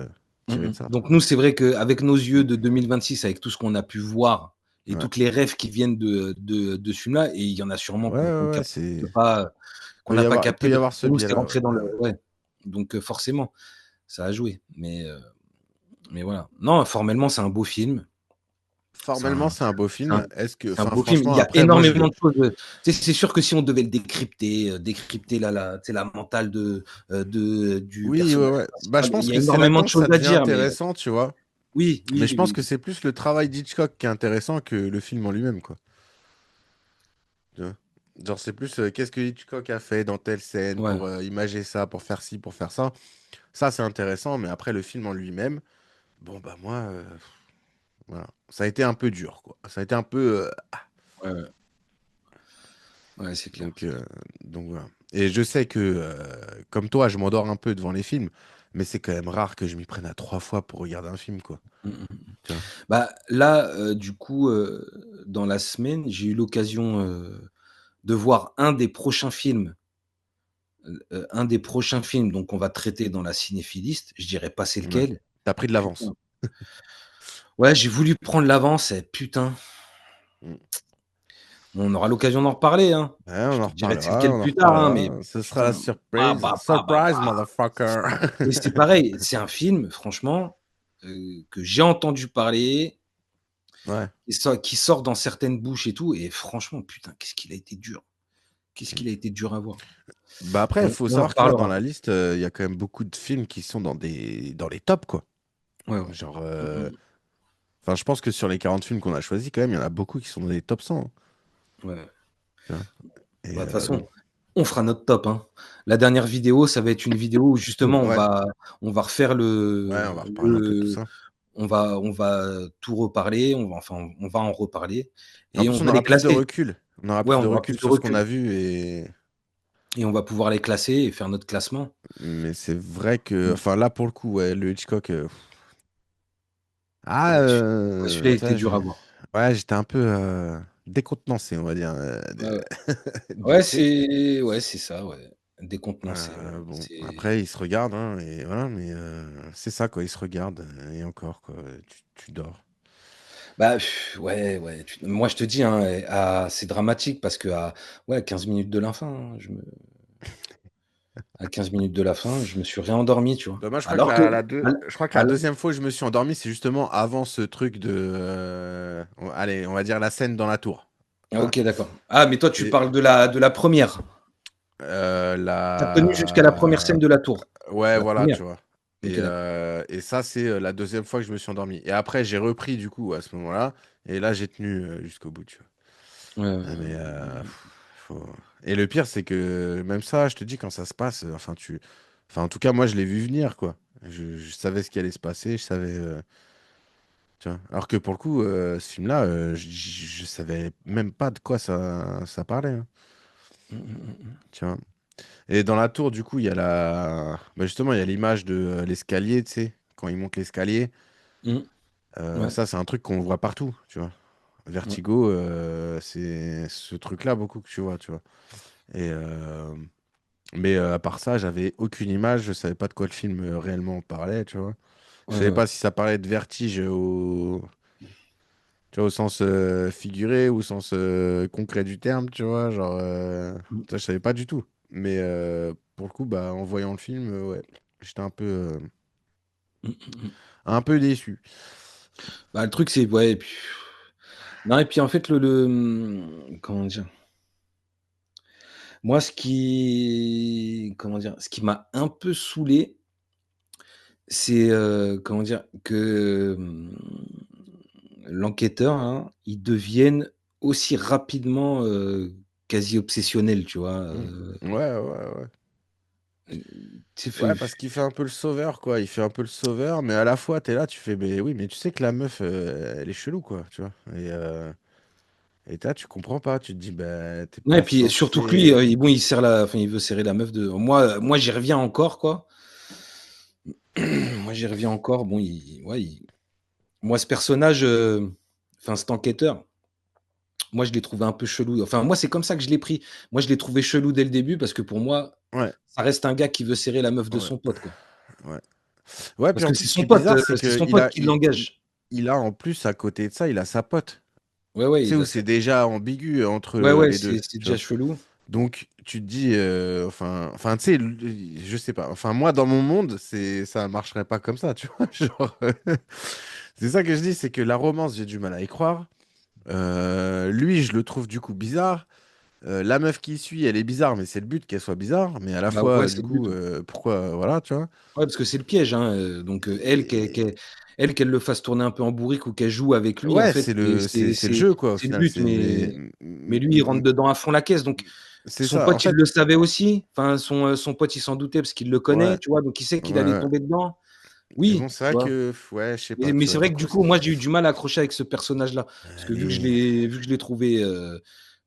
tirés de ça. Donc nous, c'est vrai qu'avec nos yeux de 2026, avec tout ce qu'on a pu voir et Ouais, toutes les rêves qui viennent de ce film-là, et il y en a sûrement ouais, ouais, qu'on ouais, capte c'est. pas, qu'on n'a pas Il peut capté y parce avoir que ce pour nous, c'est biais-là. Ouais, rentré dans le ouais, ouais. ouais, donc forcément, ça a joué, mais voilà. Non, formellement, c'est un beau film. C'est Formellement, un c'est un beau c'est un film. Est-ce que, c'est un enfin, beau film. Il franchement, y a après, moi, je énormément l'ai. de choses, tu sais, c'est sûr que si on devait le décrypter, décrypter tu sais, la mentale du Oui, ouais, personnage ouais. Bah, je principal, il pense y a que c'est là énormément de dedans que choses ça à devient dire, mais intéressant, tu vois. oui, Mais oui, je oui, pense oui, que oui. c'est plus le travail d'Hitchcock qui est intéressant que le film en lui-même, quoi. Tu vois. Genre, c'est plus qu'est-ce que Hitchcock a fait dans telle scène Ouais. pour imager ça, pour faire ci, pour faire ça. Ça, c'est intéressant, mais après, le film en lui-même, bon, bah, moi, voilà. Ça a été un peu dur, quoi. Ça a été un peu. Ouais, ouais. Ouais, c'est clair, Donc, c'est clair. voilà. Et je sais que, comme toi, je m'endors un peu devant les films, mais c'est quand même rare que je m'y prenne à 3 fois pour regarder un film, quoi. Mmh mh, mmh. Tu vois. Bah, là, du coup, dans la semaine, j'ai eu l'occasion, de voir un des prochains films, donc on va traiter dans la cinéphiliste. Je dirais pas c'est Ouais. lequel. T'as pris de Putain. l'avance. Ouais, j'ai voulu prendre l'avance et putain, Mm. on aura l'occasion d'en reparler, hein. Ouais, Je on en te dirai c'est reparlera, lequel on en plus tard, hein, mais reparlera. Ce sera la putain, bah, surprise. bah, bah, bah, Surprise, bah. motherfucker. Et c'est pareil, c'est un film, franchement, que j'ai entendu parler, Ouais. qui sort dans certaines bouches et tout, et franchement, putain, qu'est-ce qu'il a été dur. Qu'est-ce Mm. qu'il a été dur à voir. Bah après, il faut On en savoir que tu vois, dans reparlera. la liste, il y a quand même beaucoup de films qui sont dans les tops, quoi. Ouais, ouais. Genre, Mmh mh. enfin, je pense que sur les 40 films qu'on a choisis, quand même, il y en a beaucoup qui sont dans les top 100, hein, Ouais. tu vois. Et Bah, de toute façon, bon. On fera notre top, hein. La dernière vidéo, ça va être une vidéo où justement Ouais, on va refaire ouais, on va reparler un peu de tout ça. on va tout reparler, on va en reparler En et on plus, on va les aura plus de classer. recul. On aura Ouais, plus on de aura plus recul de sur ce qu'on recul a vu et on va pouvoir les classer et faire notre classement. mais c'est vrai que, Mmh. enfin là pour le coup, ouais, le Hitchcock. Ah, Ouais, celui-là, il tu était vois, dur à voir. ouais, j'étais un peu décontenancé, on va dire, Ouais, ouais. du truc. Ouais, c'est ça, ouais. Décontenancé, ouais. Bon, C'est après, ils se regardent, hein, et voilà, mais c'est ça, quoi, ils se regardent, et encore, quoi, tu dors. bah, ouais, ouais, moi, je te dis, hein, c'est dramatique parce qu'à ouais, 15 minutes de la fin, hein, à 15 minutes de la fin, je me suis réendormi, tu vois? Bah, moi, Alors que à l je crois que à la l deuxième fois où je me suis endormi, c'est justement avant ce truc de, allez, on va dire la scène dans la tour. Hein. OK, d'accord. Ah, mais toi, tu Et parles de la première. Tu as tenu jusqu'à la première scène de la tour? ouais, La première première. tu vois. OK, d'accord. Et ça, c'est la deuxième fois que je me suis endormi. Et après, j'ai repris du coup à ce moment-là. Et là, j'ai tenu jusqu'au bout, tu vois. Ouais, ouais, Ah, mais ouais. et le pire, c'est que même ça, je te dis, quand ça se passe, enfin, en tout cas, moi, je l'ai vu venir, quoi. Je savais ce qui allait se passer, je savais. Tu vois. Alors que pour le coup, ce film-là, je savais même pas de quoi ça parlait, hein, Mmh mh, mmh mh. tu vois. Et dans la tour, du coup, il y a bah, justement, il y a l'image de l'escalier, tu sais, quand il monte l'escalier. Mmh. Ouais, Ça, c'est un truc qu'on voit partout, tu vois. ouais. Vertigo, c'est ce truc-là beaucoup que tu vois, tu vois. Et, mais à part ça, j'avais aucune image, je savais pas de quoi le film réellement parlait, tu vois. Je Ouais, savais ouais. pas si ça parlait de vertige tu vois, au sens figuré ou au sens concret du terme, tu vois. Genre, Mmh. ça, je savais pas du tout. Mais pour le coup, bah, en voyant le film, ouais, j'étais Mmh mh, mmh. un peu déçu. Bah, le truc, c'est ouais et puis non et puis, en fait, comment dire? Moi, comment dire? Ce qui m'a un peu saoulé, c'est, comment dire? Que, l'enquêteur, hein, il devienne aussi rapidement, quasi obsessionnel, tu vois? Mm. Ouais, ouais, ouais. Tu Ouais, sais, parce qu'il fait un peu le sauveur, quoi. Il fait un peu le sauveur, mais à la fois, t'es là, tu fais, mais oui, mais tu sais que la meuf, elle est chelou, quoi, tu vois. Et là, tu comprends pas. Tu te dis, bah, t'es ouais et pas puis surtout que lui, censé. il serre il veut serrer la meuf de moi j'y reviens encore quoi. Moi j'y reviens encore, bon moi ce personnage, enfin cet enquêteur, moi je l'ai trouvé un peu chelou. Enfin moi c'est comme ça que je l'ai pris. Moi je l'ai trouvé chelou dès le début parce que pour moi, Ouais, ça reste un gars qui veut serrer la meuf de ouais, son pote quoi. ouais. Ouais, puis Parce en que plus, ce qui est bizarre, c'est c'est que son pote qui l'engage. il a en plus, à côté de ça, il a sa pote. Ouais, ouais, Tu sais, il où a ça. c'est déjà ambigu entre Ouais, ouais, les deux, c'est tu déjà vois. chelou. Donc, tu te dis, enfin, tu sais, je sais pas. Enfin, moi, dans mon monde, ça marcherait pas comme ça, tu vois. Genre, c'est ça que je dis, c'est que la romance, j'ai du mal à y croire. Lui, je le trouve du coup bizarre. La meuf qui suit, elle est bizarre, mais c'est le but qu'elle soit bizarre. Mais à la Bah ouais, fois, c'est du le coup, but. pourquoi, voilà, tu vois. Ouais, parce que c'est le piège, hein, donc Et qu'elle le fasse tourner un peu en bourrique ou qu'elle joue avec lui, en ouais, fait, c'est le jeu, quoi, au c'est le final. but, mais lui, il rentre Mm, dedans à fond la caisse, donc c'est son ça. En pote, il fait, le savait aussi, enfin son pote, il s'en doutait parce qu'il le connaît, ouais, tu vois? Donc il sait ouais, qu'il allait ouais. tomber dedans. Mais bon, Oui, c'est tu vrai vois? que, ouais, je sais Mais pas, tu vois, c'est vrai du que du coup, coup, moi, j'ai eu du mal à accrocher avec ce personnage-là, parce que allez. vu que je l'ai trouvé,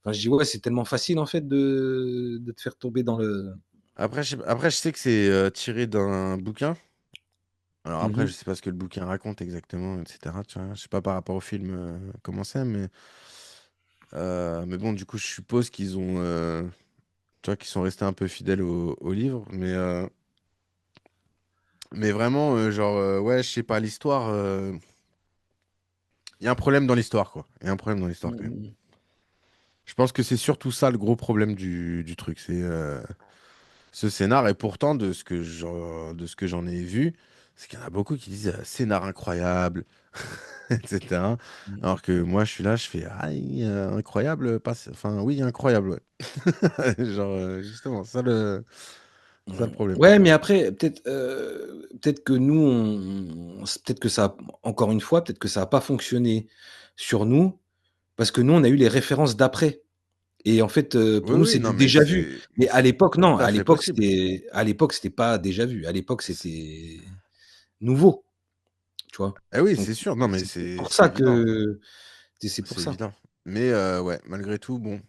enfin, je dis: «Ouais, c'est tellement facile, en fait, de te faire tomber dans le». Après, je sais que c'est tiré d'un bouquin. Alors Mmh après, je mh. sais pas ce que le bouquin raconte exactement, etc. Tu vois. Je sais pas par rapport au film comment c'est, mais bon, du coup, je suppose qu'ils ont, tu vois, qu'ils sont restés un peu fidèles au livre. Mais vraiment, genre, ouais, je sais pas, l'histoire, il y a un problème dans l'histoire, quoi. Il y a un problème dans l'histoire, Mmh quand même. mh, mmh. Je pense que c'est surtout ça le gros problème du truc. C'est ce scénar. Et pourtant, de ce que j'en ai vu, c'est qu'il y en a beaucoup qui disent scénar incroyable, etc. Mmh. Alors que moi, je suis là, je fais incroyable, pas, enfin, oui, incroyable, ouais. Genre, justement, ça le problème. Ouais, mais après, peut-être que nous, c'est peut-être que ça a encore une fois, peut-être que ça a pas fonctionné sur nous, parce que nous, on a eu les références d'après. Et en fait, pour Oui, nous, oui, c'est du non, mais déjà vu. Mais à c'est l'époque, tout non, à fait possible. à l'époque, c'était pas déjà vu. À l'époque, C'est c'était nouveau, tu vois? eh oui, Donc c'est sûr, non, mais c'est pour c'est ça évident, que c'est pour c'est ça. évident. Mais ouais, malgré tout, bon,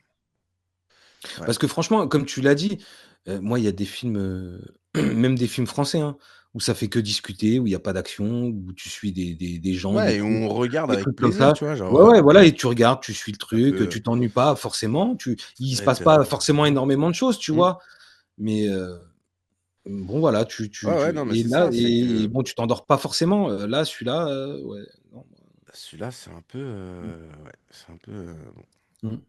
ouais. Parce que franchement, comme tu l'as dit, moi, il y a des films, même des films français, hein, où ça fait que discuter, où il y a pas d'action, où tu suis des gens, des Ouais, et couples, on regarde des avec trucs comme plaisir, ça. tu vois? Genre, Ouais, ouais, voilà et tu regardes, tu suis le ça truc, peut tu t'ennuies pas forcément, il ça se peut passe être, pas forcément énormément de choses, tu mmh, vois? Mais bon voilà, ouais, ouais, non, mais et c'est là ça, c'est que bon, tu t'endors pas forcément, là, celui-là, ouais, non, celui-là, c'est un peu, ouais, c'est un peu, bon. mmh.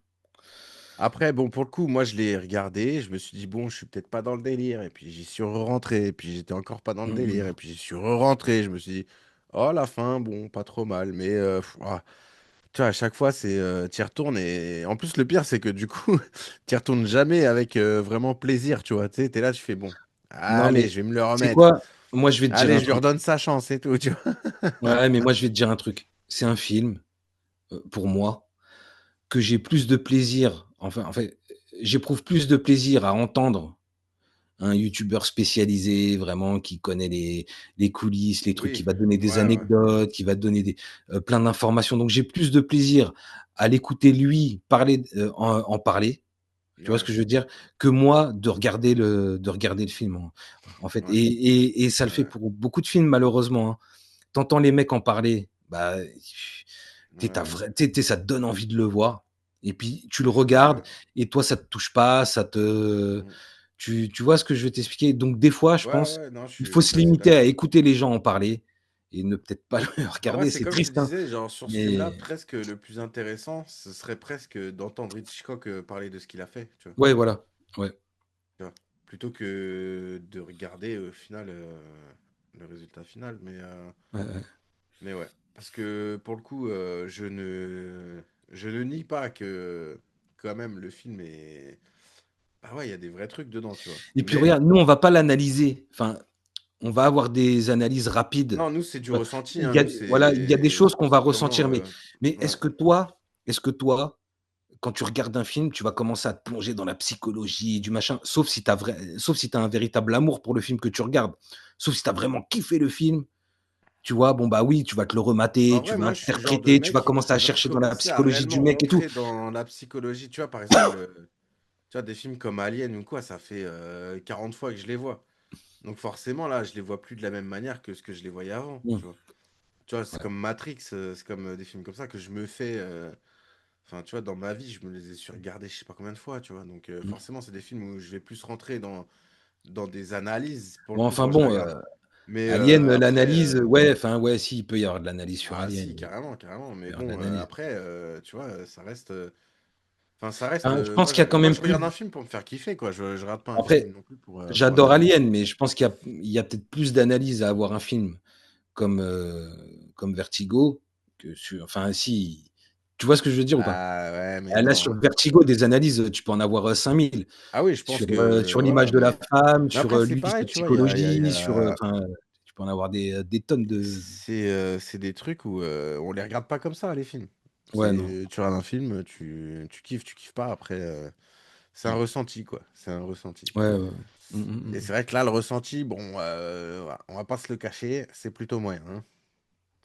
Après, bon, pour le coup, moi, je l'ai regardé, je me suis dit: «Bon, je suis peut-être pas dans le délire» et puis j'y suis re-rentré et puis j'étais encore pas dans le Mmh délire et mh. puis j'y suis re-rentré. Je me suis dit: «Oh, la fin, bon, pas trop mal» mais ah, tu vois, à chaque fois, c'est, tu retournes et en plus, le pire, c'est que du coup, tu y retournes jamais avec, vraiment plaisir, tu vois? Tu sais, tu es là, tu fais: «Bon, Non, allez, mais je vais me le tu sais remettre. quoi? Moi, je vais te dire Allez, un je lui truc. redonne sa chance et tout», tu vois? Ouais, mais moi, je vais te dire un truc. C'est un film, pour moi, que j'ai plus de plaisir enfin, en fait, j'éprouve plus de plaisir à entendre un youtubeur spécialisé, vraiment, qui connaît les coulisses, les trucs, qui Oui, va te donner des ouais, ouais. anecdotes, qui va te donner plein d'informations. Donc j'ai plus de plaisir à l'écouter lui parler, en parler, tu vois ce Ouais, que je veux dire? Que moi de regarder le film, en fait ouais, et ça le fait ouais, pour beaucoup de films malheureusement, hein. Tu les mecs en parler, bah, tu sais, ouais, ouais. ça te donne envie de le voir et puis tu le Ouais, regardes ouais. et toi ça te touche pas, ça te Mmh. tu vois ce que je veux t'expliquer? Donc des fois, je Ouais, pense, ouais, non, il faut je se suis assez limiter à d'accord. écouter les gens en parler et ne peut-être pas le En vrai, regarder. c'est C'est comme je te triste, hein, disais, genre sur ce film-là, mais presque le plus intéressant, ce serait presque d'entendre Hitchcock parler de ce qu'il a fait, ouais, voilà, ouais. tu vois, plutôt que de regarder au final le résultat final. Ouais, ouais. Mais ouais, parce que pour le coup, je ne nie pas que quand même le film est. Ah ouais, il y a des vrais trucs dedans, tu vois. Et puis Mais regarde, nous, on va pas l'analyser. Enfin, on va avoir des analyses rapides. non, nous, c'est du Tu vois? ressenti, Il hein. y a Nous, voilà, il y a des choses qu'on va c'est purement. ressentir, mais Ouais. est-ce que toi, quand tu regardes un film, tu vas commencer à te plonger dans la psychologie, du machin, sauf si tu as un véritable amour pour le film que tu regardes. Sauf si tu as vraiment kiffé le film, tu vois? Bon, bah, oui, tu vas te le remater, En tu vrai, vas moi, je suis le genre de interpréter, tu vas mec commencer qui à va chercher dans la commencer à psychologie du réellement mec et tout. rentrer dans la psychologie. Tu vois, par exemple, tu vois, des films comme Alien ou quoi, ça fait 40 fois que je les vois. Donc forcément, là, je les vois plus de la même manière que ce que je les voyais avant, Mmh, tu vois. Tu vois, c'est ouais. comme Matrix, c'est comme des films comme ça que je me fais. Enfin, tu vois, dans ma vie, je me les ai surregardés je sais pas combien de fois, tu vois. Donc Mmh. forcément, c'est des films où je vais plus rentrer dans des analyses, pour le Bon, coup, enfin quand je les bon, regarde. Mais Alien, après, l'analyse, ouais, enfin, ouais, si, il peut y avoir de l'analyse sur ah Alien, si, oui. carrément, carrément. Il peut Mais y avoir de bon, l'analyse. après, tu vois, ça reste. Enfin, ça reste. Enfin, je pense qu'il y a quand Moi, même je regarde un plus film pour me faire kiffer, quoi. Je rate pas un film après, non plus pour j'adore analyser. Alien, mais je pense qu'il y a peut-être plus d'analyse à avoir un film comme, comme Vertigo que sur enfin si, tu vois ce que je veux dire ou pas? Ah ouais, mais Là, non, sur hein. Vertigo, des analyses, tu peux en avoir, 5000 Ah oui, je pense sur que. l'image Ouais, de la femme, mais sur, après, c'est lui, pareil, sa tu vois. Il y psychologie, sur, a. enfin, tu peux en avoir des tonnes de C'est des trucs où on les regarde pas comme ça, les films. ouais, non. Tu regardes un film, tu kiffes pas. Après, c'est un Mmh. ressenti, quoi. C'est un ressenti. Ouais, ouais, ouais. Mmh, Et mmh c'est vrai que là, le ressenti, bon, voilà, on va pas se le cacher, c'est plutôt moyen, hein.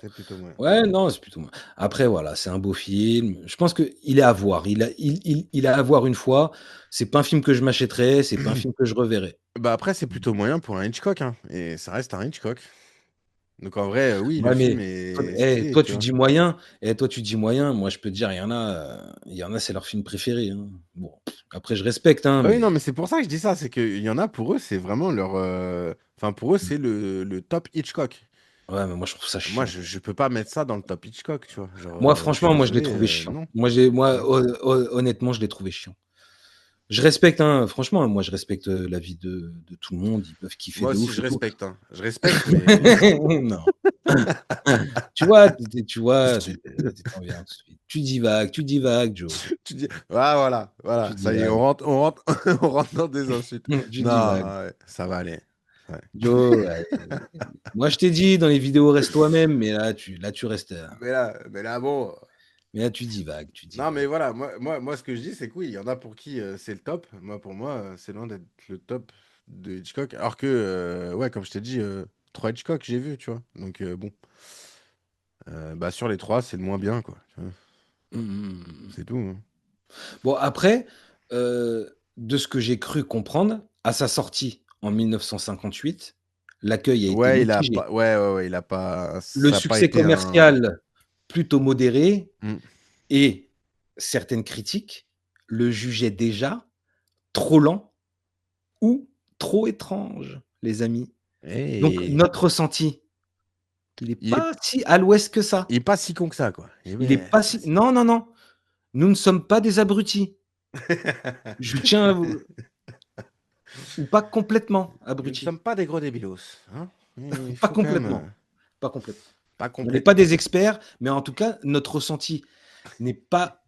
C'est plutôt moyen. Ouais, non, c'est plutôt moi. Après voilà, c'est un beau film. Je pense qu'il est à voir. Il est à voir une fois. C'est pas un film que je m'achèterais, c'est pas un film que je reverrai. Bah après, c'est plutôt moyen pour un Hitchcock, hein. Et ça reste un Hitchcock. Donc en vrai, oui, le Ouais, film mais est stylé, toi tu tu vois. dis moyen toi tu dis moyen, moi je peux te dire, il y en a, c'est leur film préféré, hein. Bon, après je respecte, hein, Ah oui, non, mais mais c'est pour ça que je dis ça, c'est qu'il y en a pour eux, c'est vraiment leur. Enfin, pour eux, mmh, c'est le top Hitchcock. ouais, mais moi je trouve ça Moi, chiant. je peux pas mettre ça dans le top Hitchcock, tu vois. Genre, Moi je suis franchement, moi je l'ai désolé, trouvé chiant. non. Moi Ouais. honnêtement, je l'ai trouvé chiant. Je respecte, hein, franchement, moi je respecte, l'avis de tout le monde, ils peuvent kiffer Moi de aussi, ouf je et tout. respecte, hein. Je respecte, mais. Non. Tu t'en viens tout de suite. Tu divagues, Joe. Tu dis, ah, voilà, Tu voilà, ça y est, divagues. on rentre dans des insultes. Tu divagues. Non, ouais, ça va aller. Ouais. Joe, moi je t'ai dit dans les vidéos reste toi-même, mais là tu restes, Mais là, bon. Mais là, tu divagues, tu Non, mais divagues. voilà, moi, ce que je dis, c'est que oui, il y en a pour qui c'est le top. Moi, pour moi, c'est loin d'être le top de Hitchcock. Alors que, ouais, comme je t'ai dit, 3 Hitchcock, j'ai vu, tu vois. Donc, bon, bah, sur les 3, c'est le moins bien, quoi. Tu vois. Mmh. C'est tout, hein. Bon, après, de ce que j'ai cru comprendre, à sa sortie en 1958, l'accueil a été Ouais, il a mitigé. pas, ouais, il a pas, Le ça a pas succès été un. commercial, plutôt modéré, Hmm. et certaines critiques le jugeaient déjà trop lent ou trop étrange, les amis. Donc Et notre ressenti, il est il est, pas si à l'ouest que ça. il est pas si con que ça, quoi. Il est pas si non, non, non, nous ne sommes pas des abrutis. Je tiens à vous ou pas complètement Nous ne abrutis. sommes pas des gros débilos, hein. Il Pas faut quand même, complètement, pas complètement. pas On n'est pas complètement. des experts, mais en tout cas, notre ressenti n'est pas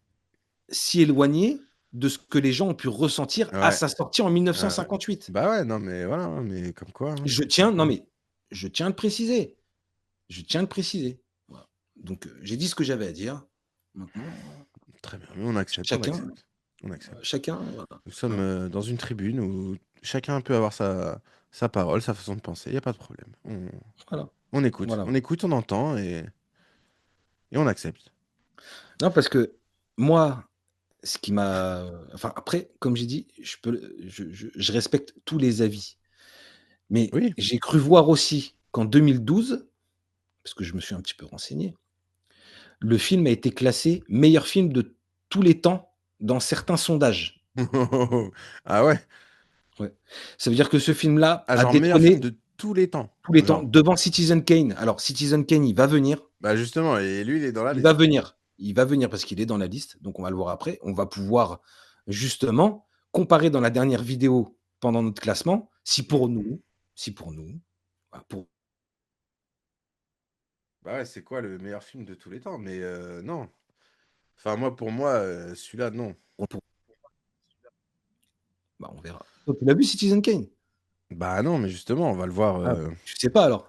si éloigné de ce que les gens ont pu ressentir à Ouais. sa sortie en euh, 1958. Bah ouais, non, mais voilà, hein, mais comme quoi, hein, Je comme tiens non quoi. mais je tiens à le préciser, je tiens à le préciser. Voilà. Donc j'ai dit ce que j'avais à dire. Maintenant, Très bien, mais on accepte, on chacun accepte, on accepte. chacun voilà, Nous sommes voilà, dans une tribune où chacun peut avoir sa parole, sa façon de penser, il n'y a pas de problème. voilà, voilà. On écoute, on entend et on accepte. Non parce que moi, ce qui m'a enfin après, comme j'ai dit, je respecte tous les avis. Mais Oui. j'ai cru voir aussi qu'en 2012, parce que je me suis un petit peu renseigné, le film a été classé meilleur film de tous les temps dans certains sondages. Ah ouais? Ouais. Ça veut dire que ce film-là Ah, a genre meilleur film détrôné de tous les temps. tous les temps Genre, devant Citizen Kane. Alors Citizen Kane, bah justement, et lui, il est dans la il va liste. venir. Il va venir parce qu'il est dans la liste, donc on va le voir après. On va pouvoir justement comparer dans la dernière vidéo pendant notre classement si pour nous, bah, pour Bah ouais, c'est quoi le meilleur film de tous les temps? Mais non. Enfin, moi, pour moi, celui-là, non. pour bah, on verra. Toi, tu l'as vu Citizen Kane? Bah non, mais justement, on va le voir. Ah, tu sais pas alors?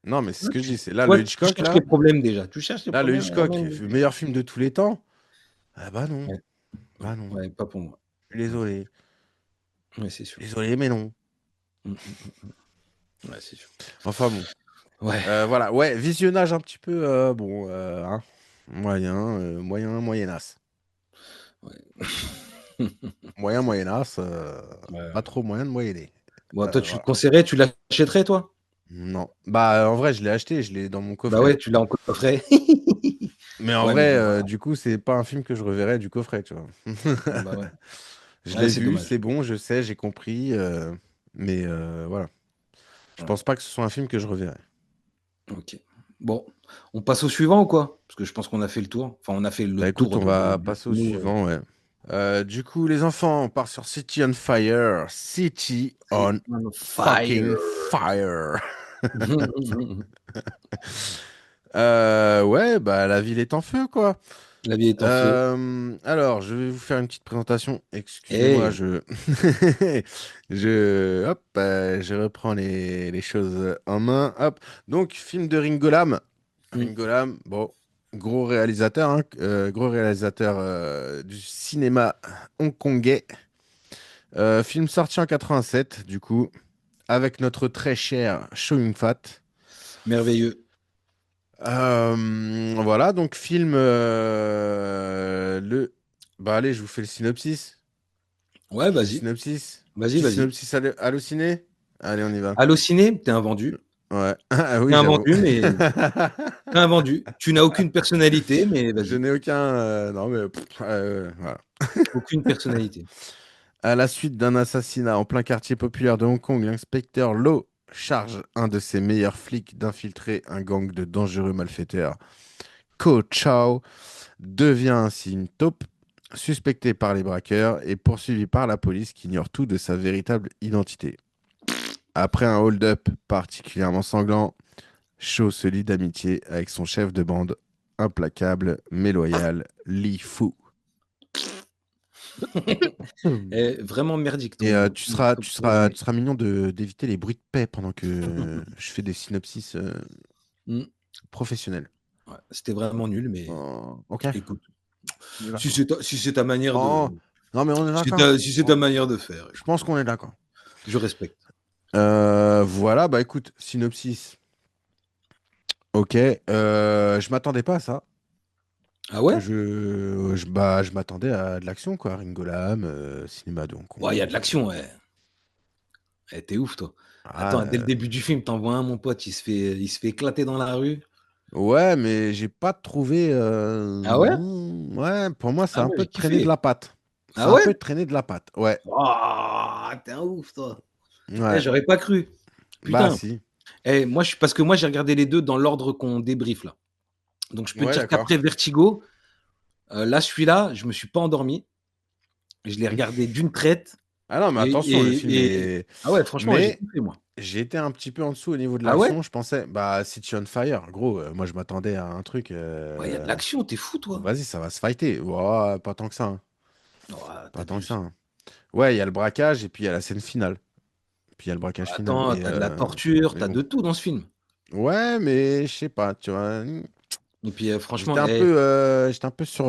Non, mais c'est ce Ouais, que je dis. C'est là, toi, le tu Hitchcock, cherches les là. problèmes déjà. Tu cherches les Là, le problèmes Hitchcock, même le meilleur film de tous les temps. Ah bah non. ouais, ouais, Bah non. ouais, pas pour moi. Je suis désolé. Ouais, c'est sûr. Désolé, mais non. Mmh, mmh, mmh, mmh. Ouais, c'est sûr. Enfin bon. Ouais, Voilà. Ouais, visionnage un petit peu, bon, hein, moyen, moyenasse. ouais. Moyen, moyenasse. Ouais. Pas trop moyen de moyenner. Bon, toi, tu le Voilà. conseillerais, tu l'achèterais, toi? Non. Bah, en vrai, je l'ai acheté, je l'ai dans mon Bah coffret. ouais, tu l'as en coffret. Mais en Ouais, mais vrai, bon, voilà. du coup, c'est pas un film que je reverrai du coffret, tu vois. Bah ouais. Je Ouais, l'ai c'est vu, dommage. c'est bon, je sais, j'ai compris, mais voilà. Je Ouais, pense pas que ce soit un film que je reverrai. OK. Bon, on passe au suivant ou quoi? Parce que je pense qu'on a fait le tour. Enfin, on a fait le Bah écoute, tour on de va du passer au nous, suivant, ouais. Du coup, les enfants, on part sur City on Fire. City c'est on on fire. fucking fire. Ouais, bah la ville est en feu, quoi. La vie est en feu. Alors, je vais vous faire une petite présentation. Excusez-moi, Hey! je... Hop, je reprends les choses en main. Hop. Donc, film de Ringo Lam. Mmh. Ringo Lam, bon, gros réalisateur du cinéma hongkongais. Film sorti en 87, du coup, avec notre très cher Chow Yun-fat. Merveilleux. Voilà, donc film Bah allez, je vous fais le synopsis. Ouais, Je vous fais le vas-y. synopsis. Vas-y, Petit vas-y. synopsis Allociné. Allez, on y va. Allociné, tu es un vendu. Ouais. Ah Tu oui, es un j'avoue. vendu, mais tu es un vendu. Tu n'as aucune personnalité, mais Je vas-y. n'ai aucun. Non, mais voilà. Aucune personnalité. À la suite d'un assassinat en plein quartier populaire de Hong Kong, l'inspecteur Lo charge un de ses meilleurs flics d'infiltrer un gang de dangereux malfaiteurs. Ko Chao devient ainsi une taupe, suspecté par les braqueurs et poursuivi par la police qui ignore tout de sa véritable identité. Après un hold-up particulièrement sanglant, Cho se lie d'amitié avec son chef de bande, implacable mais loyal, Li Fu. Vraiment merdique Et ton ton résumé. tu seras mignon d'éviter les bruits de paix pendant que je fais des synopsis Mmh. professionnels. Ouais, c'était vraiment nul, mais Ok. écoute, On est d'accord. si c'est ta manière de Non, non, mais on est si c'est d'accord. ta si c'est ta manière de faire, Je écoute, pense qu'on est d'accord. je respecte. Voilà, bah écoute, synopsis. Ok, je m'attendais pas à ça. Ah ouais? Bah, je m'attendais à de l'action, quoi. Ringo Lam, cinéma de Hong Ouais, il y a de Kong. l'action, ouais. Eh, tu ouf, toi. Ah, Attends, dès le début du film, t'en vois un, mon pote, il se fait éclater dans la rue. ouais, mais j'ai pas trouvé. Ah ouais? Ouais, pour moi, c'est Ah un moi, peu j'ai de traîner de kiffé. la patte. C'est Ah un ouais? peu de traîner de la patte. Ouais, Ah, t'es un ouf, toi. Eh, ouais. j'aurais pas cru. Bah, Putain. si. Eh, parce que moi, j'ai regardé les 2 dans l'ordre qu'on débriefe, là. Donc je peux te Ouais, dire d'accord. qu'après Vertigo, là, celui-là, je me suis pas endormi. Je l'ai regardé d'une traite Ah non, mais et attention, le film et et est. ah ouais, franchement, j'ai Mais kiffé, moi. j'ai été un petit peu en dessous au niveau de Ah ouais? l'action. Je pensais, bah, City on Fire, gros, moi, je m'attendais à un truc. Ouais, il y a de l'action, tu es fou, toi? Vas-y, ça va se fighter. Ouah, pas tant que ça, hein. Oh, tu Pas tant que ça, abuses. hein. Ouais, il y a le braquage et puis il y a la scène finale. Puis il y a le braquage final. Attends, tu as de la torture, Mais tu as bon. de tout dans ce film. Ouais, mais je sais pas, tu vois. Et puis, franchement, eh, J'étais un peu sur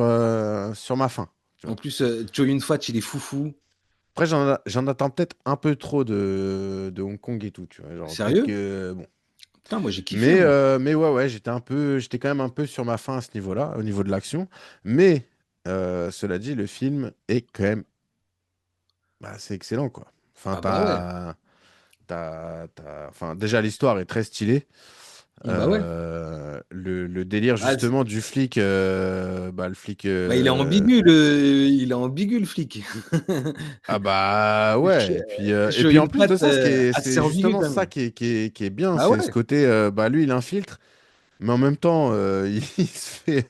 ma faim, tu en vois. plus, Chow Yun-fat, il est foufou. Après, j'en attends peut-être un peu trop de Hong Kong et tout, tu vois. Genre, peut-être Sérieux? que. Bon. Putain, moi, j'ai kiffé, moi. Mais ouais, ouais, j'étais quand même un peu sur ma faim à ce niveau-là, au niveau de l'action. Mais, cela dit, le film est quand même. Bah, c'est excellent, quoi. Enfin, Ah bah ouais. Enfin, déjà, l'histoire est très stylée. Bah ouais. Le délire Bah, justement du flic, bah, le flic. bah, il est ambigu, le flic. Ah bah ouais. Et Chow puis en plus Yun-fat, de ça, assez c'est ambigu, justement quand ça même. qui est bien, Bah c'est ce ouais. côté, bah lui il infiltre, mais en même temps, il se fait,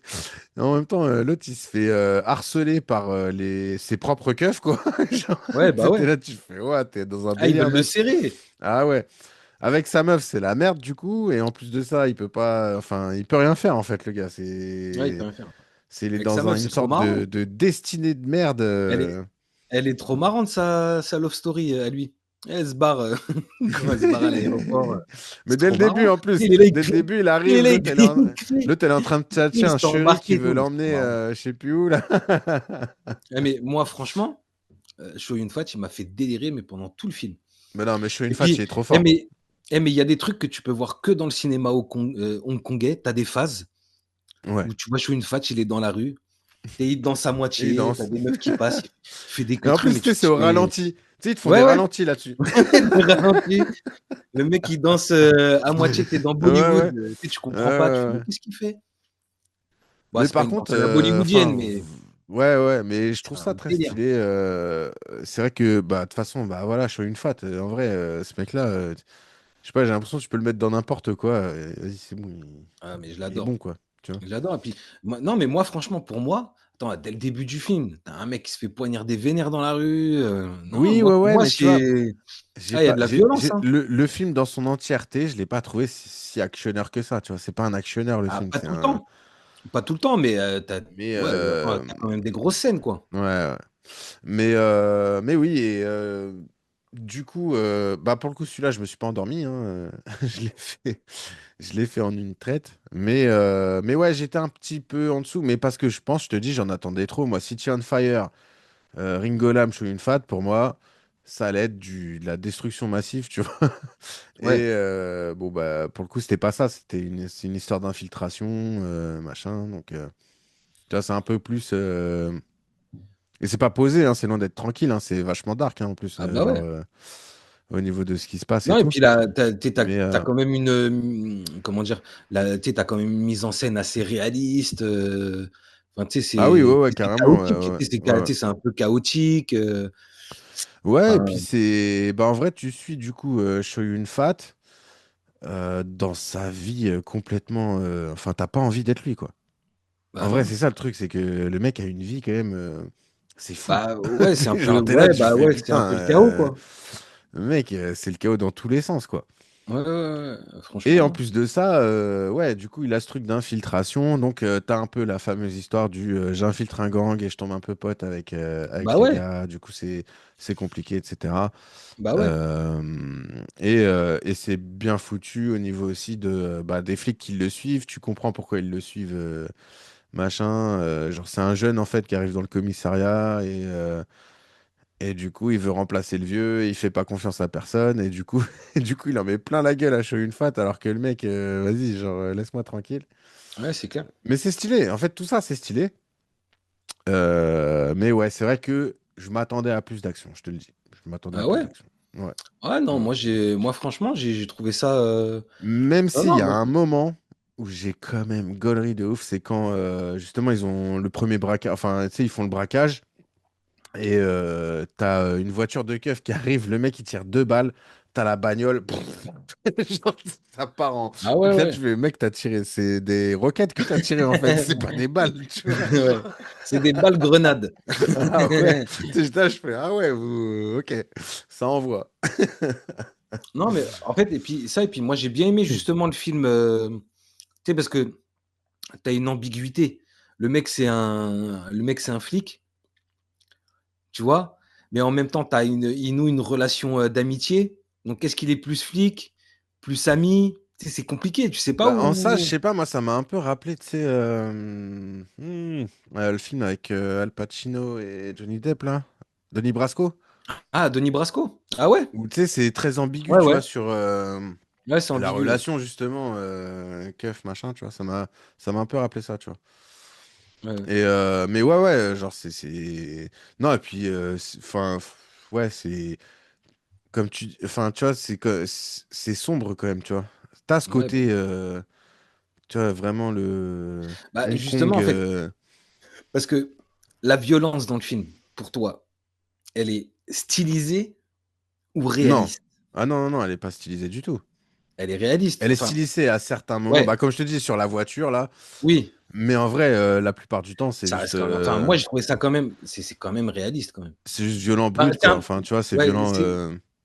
en même temps, l'autre il se fait harceler par ses propres keufs quoi. Genre, Ouais, bah t'es ouais. là, tu fais ouais, t'es dans un Ah, ils délire veulent le mec. serrer. Ah ouais. Avec sa meuf, c'est la merde du coup, et en plus de ça, il peut pas, enfin, il peut rien faire en fait, le gars. Ouais, il peut rien faire. Il est Avec sa meuf, une c'est trop sorte marrant. de destinée de merde. Elle est elle est trop marrante, sa love story, à lui. Elle se barre, quand elle se barre à l'aéroport, Mais c'est dès le trop début, marrant. en plus, Il est là, il dès le crie, début, il il est arrive, là, il crie, il crie, l'autre, elle est en train de il crie, tchatcher ils un se sont chéri qui embarqués et veut tout, mais c'est trop l'emmener, marrant. je sais plus où, là. Eh mais moi, franchement, Chow Yun-fat, il m'a fait délirer, mais pendant tout le film. Mais non, mais Chow Et Yun-Fat, il puis, est trop eh fort. mais il y a des trucs que tu peux voir que dans le cinéma hongkongais. Tu as des phases Ouais. où tu vois Chow Yun-fat, il est dans la rue et il danse à Et il moitié, tu as danse. des meufs qui passent, il fait des Et en queuteries, plus, mais tu sais, tu te c'est dis: au «Mais» ralenti. Tu sais, ils te font des ouais, ouais, ralentis là-dessus. le ralenti, le mec il danse, à moitié, tu es dans Ouais, Bollywood, ouais. tu sais, tu Ouais, comprends pas, tu ouais, fais: «Mais ouais. qu'est-ce qu'il fait?» Bah, Mais c'est pas par une contre, danse à la bollywoodienne, enfin, mais ouais, ouais, mais je c'est trouve un ça très délire. stylé. C'est vrai que, bah, de toute façon, bah voilà, Chow Yun-Fat, en vrai, ce mec-là, je sais pas, j'ai l'impression que tu peux le mettre dans n'importe quoi. Vas-y, c'est bon, Ah mais je il est bon, l'adore. quoi. Tu vois. J'adore et puis moi non, mais moi franchement pour moi, attends, dès le début du film, tu as un mec qui se fait poignarder vénère dans la rue, non, Oui, moi ouais, pour ouais, moi mais tu vois, c'est il y a de la violence, hein. le film dans son entièreté, je l'ai pas trouvé si actionneur que ça, tu vois. C'est pas un actionneur, le Ah, film, pas c'est tout le un. temps, pas tout le temps, mais Mais, ouais, enfin, tu quand même des grosses scènes, quoi. ouais, ouais. Mais oui, et du coup, bah pour le coup, celui-là, je me suis pas endormi, hein, je l'ai fait, je l'ai fait en une traite. Mais ouais, j'étais un petit peu en dessous, mais parce que je pense, je te dis, j'en attendais trop. Moi, City on Fire. Ringo Lam, Chow Yun-Fat, pour moi, ça allait être de la destruction massive, tu vois. Et Ouais. bon, bah, pour le coup, c'était pas ça. C'est une histoire d'infiltration, machin. Donc, tu vois, c'est un peu plus. Et c'est pas posé, hein, c'est loin d'être tranquille. Hein, c'est vachement dark, hein, en plus, Ah bah ouais. au niveau de ce qui se passe et Non et tout. puis là, tu Mais as quand même une, comment dire? Là, tu sais, tu as quand même une mise en scène assez réaliste, enfin, tu sais, ah oui, ouais, ouais, c'est carrément. chaotique, tu sais, Ouais, ouais. c'est un peu chaotique, Ouais, et puis enfin, c'est. Bah, en vrai, tu suis du coup Chow Yun-Fat dans sa vie complètement. Enfin, t'as pas envie d'être lui, quoi. bah En vrai, non. c'est ça le truc, c'est que le mec a une vie quand même. C'est fou. Bah, ouais, Genre, t'es là, tu fais c'est un peu le putain. chaos, quoi. Le mec, c'est le chaos dans tous les sens, quoi. Ouais, ouais, ouais, Et en franchement. plus de ça, ouais, du coup, il a ce truc d'infiltration. Donc, t'as un peu la fameuse histoire du j'infiltre un gang et je tombe un peu pote avec Bah les ouais, gars. Du coup, c'est compliqué, etc. bah ouais. Euh, et c'est bien foutu au niveau aussi bah, des flics qui le suivent. Tu comprends pourquoi ils le suivent, machin. Genre, c'est un jeune en fait qui arrive dans le commissariat et du coup, il veut remplacer le vieux. Il fait pas confiance à personne et du coup, et du coup, il en met plein la gueule à Show une Fat alors que le mec, vas-y, genre, laisse-moi tranquille. Ouais, c'est clair. Mais c'est stylé. En fait, tout ça, c'est stylé. Mais ouais, c'est vrai que je m'attendais à plus d'action. Je te le dis. Je m'attendais à Ah plus ouais? d'action. Ouais. Ouais, non, Ouais. moi franchement, j'ai trouvé ça. Même Non, s'il y non, a moi. un moment où j'ai quand même gaulerie de ouf, c'est quand justement ils ont le premier braquage, enfin tu sais, ils font le braquage et t'as une voiture de keuf qui arrive, le mec il tire 2 balles, t'as la bagnole, genre, ça part en. Ah ouais, Là ouais. tu fais, mec, t'as tiré, c'est des roquettes que t'as tiré en fait, c'est pas des balles, tu vois. Ouais. Genre. C'est des balles grenades. Ah ouais, tu sais, là, je fais, ah ouais, ok, ça envoie. Non, mais en fait, et puis moi j'ai bien aimé justement le film, tu sais, parce que tu as une ambiguïté. Le mec c'est un flic, tu vois? Mais en même temps, il noue une relation, d'amitié. Donc est-ce qu'il est plus flic, plus ami? Tu sais, c'est compliqué, tu sais pas Bah, en ça, je où. sais pas, moi, ça m'a un peu rappelé, tu sais, le film avec Al Pacino et Johnny Depp, là, Denis Brasco, Ah, Denis Brasco? Ah ouais? où, tu sais, c'est très ambigu, Ouais, tu ouais. vois, sur Ouais, c'est la ambigu, ouais. relation, justement, keuf, machin, tu vois, ça m'a un peu rappelé ça, tu vois. Ouais, ouais. Et, mais ouais, ouais, genre, Non, et puis, enfin, ouais, c'est... Comme enfin, tu vois, c'est sombre, quand même, tu vois. T'as ce Ouais, bah, côté, tu vois, vraiment le bah, Hong justement, Kong... en fait, parce que la violence dans le film, pour toi, elle est stylisée ou Non. réaliste? Ah non, non, non, elle est pas stylisée du tout. Elle est réaliste. Elle est Enfin, stylisée à certains moments. ouais, Bah, comme je te dis, sur la voiture, là. oui, Mais en vrai, la plupart du temps, ça reste quand même, enfin, moi, j'ai trouvé ça quand même, c'est quand même réaliste, quand même. c'est juste violent Enfin, brut, quoi. Enfin, tu vois, c'est ouais, violent.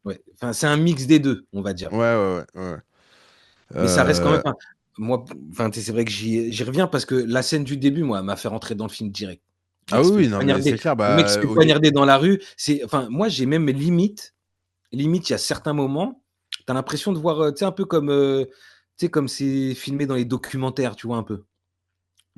ouais, enfin, c'est un mix des 2, on va dire. Ouais, ouais, ouais, ouais. Mais ça reste quand même, Euh, enfin, moi, enfin, tu sais, c'est vrai que j'y reviens parce que la scène du début, moi, m'a fait rentrer dans le film direct. Le Ah mec se oui, fait oui, non, mais poignarder c'est clair. le mec se Bah, fait poignarder dans la rue. Enfin, moi, j'ai même limite, il y a certains moments, tu as l'impression de voir, tu sais, un peu comme, tu sais, comme c'est filmé dans les documentaires, tu vois, un peu?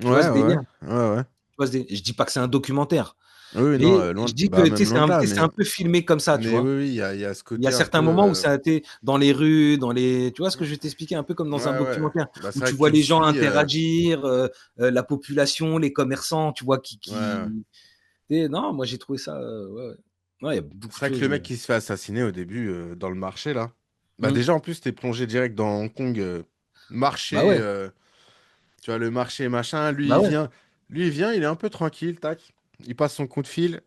Tu vois ouais, ce ouais, délire? ouais, ouais. Tu vois ce dé Je dis pas que c'est un documentaire, Oui, oui, non, mais loin je de... dis que, Bah, tu sais, même loin de là, c'est un peu filmé comme ça, tu mais vois? oui, oui, il y a ce Il y a côté un peu. certains moments où ça a été dans les rues, dans les tu vois ce que je vais t'expliquer? Un peu comme dans un Ouais, ouais. documentaire Bah, où c'est vrai tu que vois tu le les gens suis. interagir, la population, les commerçants, tu vois, Ouais, ouais. et non, moi j'ai trouvé ça, ouais, ouais. Ouais, il y a beaucoup C'est de vrai que choses, le mec qui se fait assassiner au début dans le marché, là. Bah, mmh, déjà, en plus, t'es plongé direct dans Hong Kong, bah marché. ouais, Tu vois, le marché, machin, bah ouais, lui, il vient, il est un peu tranquille, tac. Il passe son coup de fil,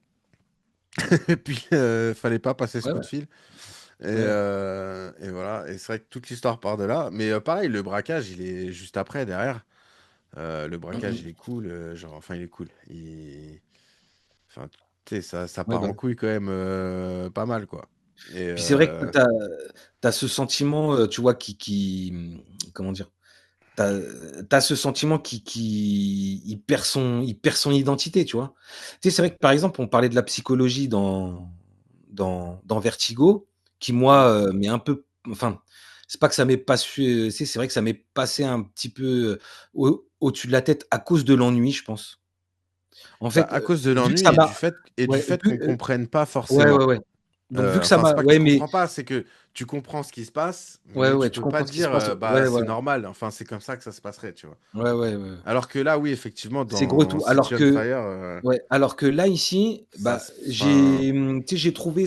et puis, fallait pas passer ce ouais, coup ouais, de fil. ouais, Et voilà, et c'est vrai que toute l'histoire part de là. Mais pareil, le braquage, il est juste après, derrière. Le mmh braquage, il mh. est cool, genre, enfin, il est cool. Enfin, tu sais, ça Ouais, part bah en ouais. couille quand même pas mal, quoi. Et Puis c'est vrai que tu as ce sentiment, tu vois, comment dire? Tu as ce sentiment il perd son identité, tu vois? Tu sais, c'est vrai que, par exemple, on parlait de la psychologie dans Vertigo, qui Mhm. moi, m'est un peu, enfin, c'est pas que ça m'est pas su tu sais, c'est vrai que ça m'est passé un petit peu, au-dessus de la tête à cause de l'ennui, je pense. En Bah, fait, à cause de vu que l'ennui ça m'a et du ouais, fait qu'on comprenne pas ouais, forcément. ouais, ouais. Donc vu que ça Enfin, c'est m'a pas que tu ouais, mais comprends pas, c'est que tu comprends ce qui se passe, ouais, mais tu ouais, tu peux pas comprends te ce qui se dire, passe, bah, ouais, c'est voilà. normal. Enfin, c'est comme ça que ça se passerait, tu vois. Ouais, ouais, ouais. Alors que là, oui, effectivement, C'est gros et dans tout. City on Fire, Alors que là, ici, ça, bah, enfin, tu sais, j'ai trouvé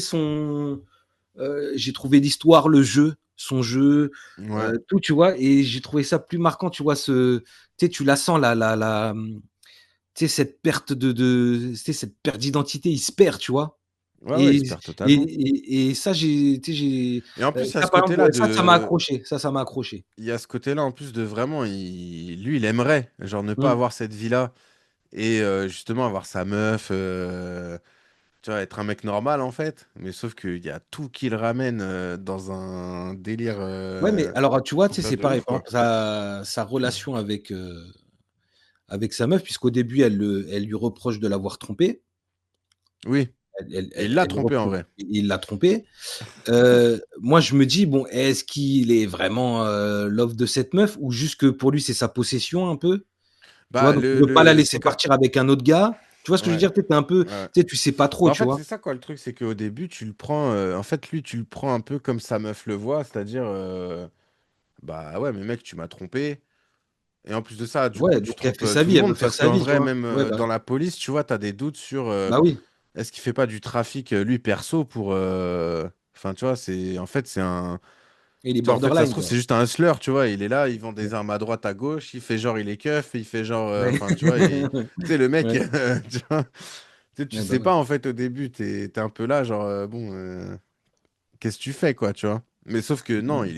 l'histoire, le jeu, son jeu, ouais, tout, tu vois? Et j'ai trouvé ça plus marquant, tu vois? Tu sais, tu la sens, tu sais, cette perte tu sais, cette perte d'identité, il se perd, tu vois? ouais, ouais, il Et se perd totalement. ça, tu sais, Et en plus, il y a ça, ce par exemple, côté-là ouais, ça m'a accroché. Ça m'a accroché. il y a ce côté-là en plus de vraiment, lui, il aimerait, genre, ne pas Mmh. avoir cette vie-là et justement avoir sa meuf. tu vois, être un mec normal en fait, mais sauf qu'il y a tout qui le ramène dans un délire Ouais, mais alors, tu vois, tu sais, complètement c'est de pareil, ouf, par quoi. exemple, sa relation avec sa meuf, puisqu'au début, elle lui reproche de l'avoir trompé. Oui, Elle elle et il elle l'a elle lui trompé en reproche vrai. il l'a trompé. Moi, je me dis: «Bon, est-ce qu'il est vraiment, love de cette meuf ou juste que pour lui, c'est sa possession un peu?» Tu vois? Bah, Donc il veut pas la c'est laisser pas. partir avec un autre gars. Tu vois ce que je veux Ouais, dire? Tu sais, tu un peu, tu ouais. sais, tu sais pas trop, Bah, en tu fait, vois? c'est ça quoi le truc, c'est qu'au début, tu le prends. En fait, lui, tu le prends un peu comme sa meuf le voit, c'est-à-dire, bah ouais, mais mec, tu m'as trompé. Et en plus de ça, du coup, Ouais, tu donc elle trompes fait sa tout le vie, elle veut monde faire parce sa qu'en vie, tu vrai, vois? même Ouais, bah, dans ouais. la police, tu vois, tu as des doutes sur Bah oui, est-ce qu'il fait pas du trafic lui perso pour. Enfin, tu vois, c'est en fait, c'est un. il est Tu vois, en fait, ça se borderline, trouve, quoi. c'est juste un hustler, tu vois. Il est là, il vend des Ouais. armes à droite, à gauche, il fait genre, il est keuf, il fait genre. Ouais. Enfin, tu vois, tu sais, le mec, Ouais. tu vois, tu Ouais, bah, sais ouais. pas en fait au début, t'es un peu là, genre, bon, qu'est-ce que tu fais, quoi, tu vois. Mais sauf que Mmh non, mh.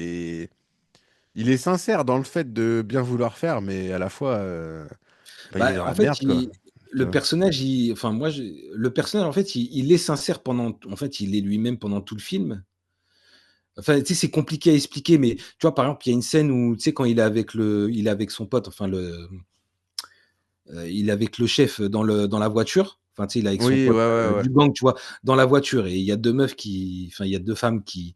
il est sincère dans le fait de bien vouloir faire, mais à la fois, bah, il est Bah, dans en la fait, merde, quoi. Tu le vois. personnage, enfin moi, le personnage, en fait, il est sincère pendant, en fait, il est lui-même pendant tout le film. Enfin, tu sais, c'est compliqué à expliquer, mais tu vois, par exemple, il y a une scène où, tu sais, quand il est avec son pote, enfin il est avec le chef dans la voiture. Enfin, tu sais, il est avec son Oui, ouais, pote, ouais, ouais. du gang, tu vois? Dans la voiture, et il y a 2 meufs enfin, il y a 2 femmes qui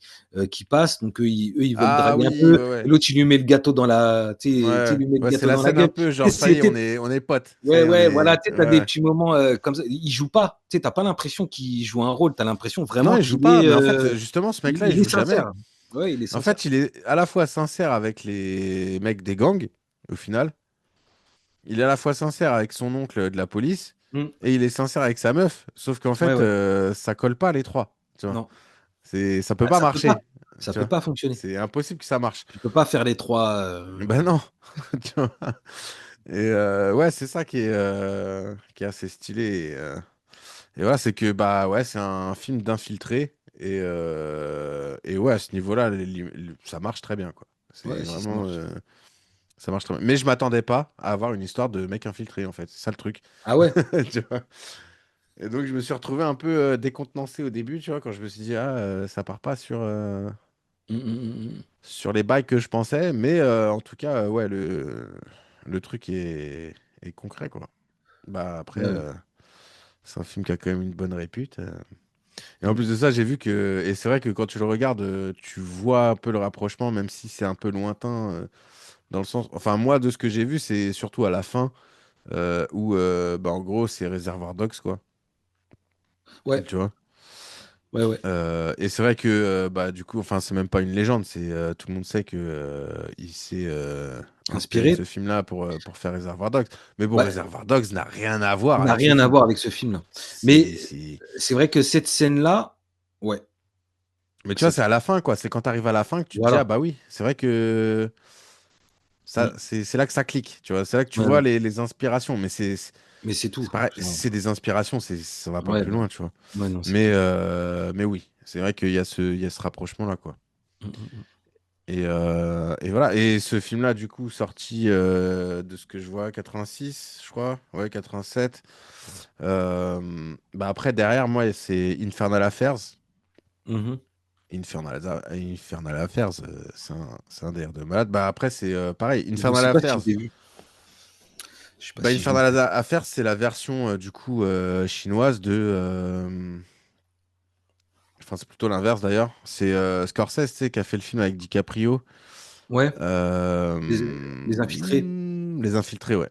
passent, donc ils veulent Ah draguer un oui, peu, ouais, et ouais. l'autre, il lui met le gâteau dans la, tu sais, il Ouais, lui met le ouais, c'est gâteau la dans la scène un gueule. peu Tu genre, sais, ça y est, c'était on est potes. Ça y ouais, est, on ouais, est. voilà, tu sais, tu as des Ouais. petits moments, comme ça. Il joue pas, tu sais, tu as pas l'impression qu'il joue un rôle, tu as l'impression Non, vraiment il joue qu'il pas, est, mais en fait, justement, ce mec-là, il il est joue jamais. sincère. Ouais, il est En sincère. fait, il est à la fois sincère avec les mecs des gangs, au final. Il est à la fois sincère avec son oncle de la police, Mmh. et il est sincère avec sa meuf. Sauf qu'en Ouais, fait, ouais. ça colle pas les trois. Tu vois. Non, Ça peut bah, pas marcher. ça Tu peut vois. pas fonctionner. C'est impossible que ça marche. Tu peux pas faire les 3. Ben non. Tu vois. Et ouais, c'est ça qui est assez stylé. Et voilà, c'est que bah ouais, c'est un film d'infiltré. Et ouais, à ce niveau-là, ça marche très bien, quoi. C'est Ouais, si ça vraiment. marche. Ça marche très bien. Mais je m'attendais pas à avoir une histoire de mec infiltré, en fait. C'est ça le truc. Ah ouais? Tu vois. Et donc, je me suis retrouvé un peu décontenancé au début, tu vois, quand je me suis dit, ah, ça part pas Mmh mh, mmh mh. sur les bails que je pensais. Mais en tout cas, ouais, le truc est concret, quoi. Bah, après, Ouais, ouais. c'est un film qui a quand même une bonne répute. Et en plus de ça, j'ai vu que, et c'est vrai que quand tu le regardes, tu vois un peu le rapprochement, même si c'est un peu lointain, dans le sens, enfin, moi, de ce que j'ai vu, c'est surtout à la fin, où, bah, en gros, c'est Reservoir Dogs, quoi. Ouais, Tu vois? ouais, ouais. Et c'est vrai que, bah, du coup, enfin, c'est même pas une légende, tout le monde sait que, il s'est inspiré de Inspiré? ce film-là pour faire Reservoir Dogs. Mais bon, Bah, Reservoir Dogs n'a rien à voir n'a avec ce rien à film. voir avec ce film-là. Mais C'est... c'est vrai que cette scène-là, ouais, Mais tu vois, cette c'est à la fin, quoi. C'est quand tu arrives à la fin que tu te dis, ah voilà. bah oui, c'est vrai que ça, Mmh. c'est là que ça clique, tu vois. C'est là que tu Ouais, vois ouais. les inspirations. Mais Mais c'est tout. c'est pareil, Enfin, c'est des inspirations, ça va pas ouais, plus bah, loin, tu vois. ouais, non, c'est clair. Mais oui, c'est vrai il y a ce rapprochement-là, quoi. Mmh mh, mmh. Et voilà. Et ce film-là, du coup, sorti de ce que je vois, 86, je crois. Ouais, 87. Bah après, derrière, moi, c'est Infernal Affairs. Mmh mh. Infernal Affairs, c'est un délire de malade. Bah après, c'est pareil. Je Infernal sais pas si Affairs. je l'ai vu. Je sais pas Bah, si je l'ai vu. Affairs, c'est la version du coup chinoise de. Enfin, c'est plutôt l'inverse d'ailleurs. C'est Scorsese, tu sais, qui a fait le film avec DiCaprio. Ouais, Euh, les les infiltrés. Les Infiltrés, ouais.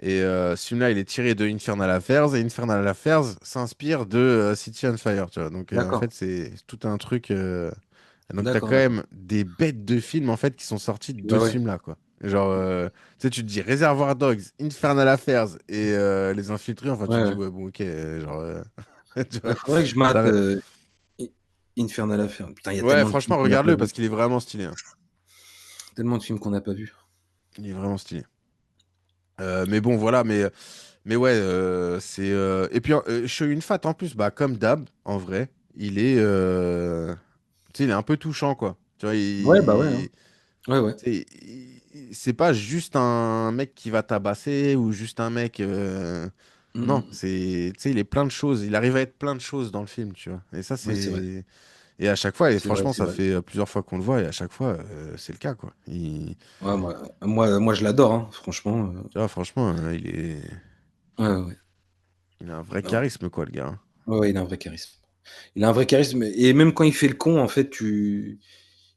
Et ce film-là, il est tiré de Infernal Affairs. Et Infernal Affairs s'inspire de City on Fire, tu vois. Donc, en D'accord, fait, c'est tout un truc. Donc, t'as d'accord, quand d'accord. même des bêtes de films, en fait, qui sont sortis Ouais, de ce ouais. film-là, quoi. Genre, tu sais, tu te dis Reservoir Dogs, Infernal Affairs et Les Infiltrés. Enfin, tu Ouais, te dis, ouais. ouais, bon, ok, genre, tu Ouais, vois, faudrait que je mate, ça- I Infernal Affair. Putain, il y a Ouais, tellement de films franchement, qu'on n'a pas regarde-le vus. parce qu'il est vraiment stylé, hein. Tellement de films qu'on n'a pas vus. Il est vraiment stylé. Mais bon, voilà, mais ouais, c'est. Et puis, Shoyun Fat, en plus, bah, comme d'hab, en vrai, il est. Tu sais, il est un peu touchant, quoi. Tu vois, Ouais, bah, ouais, hein. Ouais, ouais. tu sais, c'est pas juste un mec qui va tabasser ou juste un mec. Non, Mmh. c'est, tu sais, il est plein de choses. Il arrive à être plein de choses dans le film, tu vois. Et ça, Ouais, c'est vrai. c'est. Et à chaque fois, et C'est vrai, franchement, c'est ça vrai. fait plusieurs fois qu'on le voit, et à chaque fois, c'est le cas, quoi. Ouais, moi je l'adore, hein, franchement, Tu vois, franchement, ouais, ouais, ouais. il a un vrai Non, charisme, quoi, le gars, hein. ouais, ouais, il a un vrai charisme. Il a un vrai charisme et même quand il fait le con, en fait, tu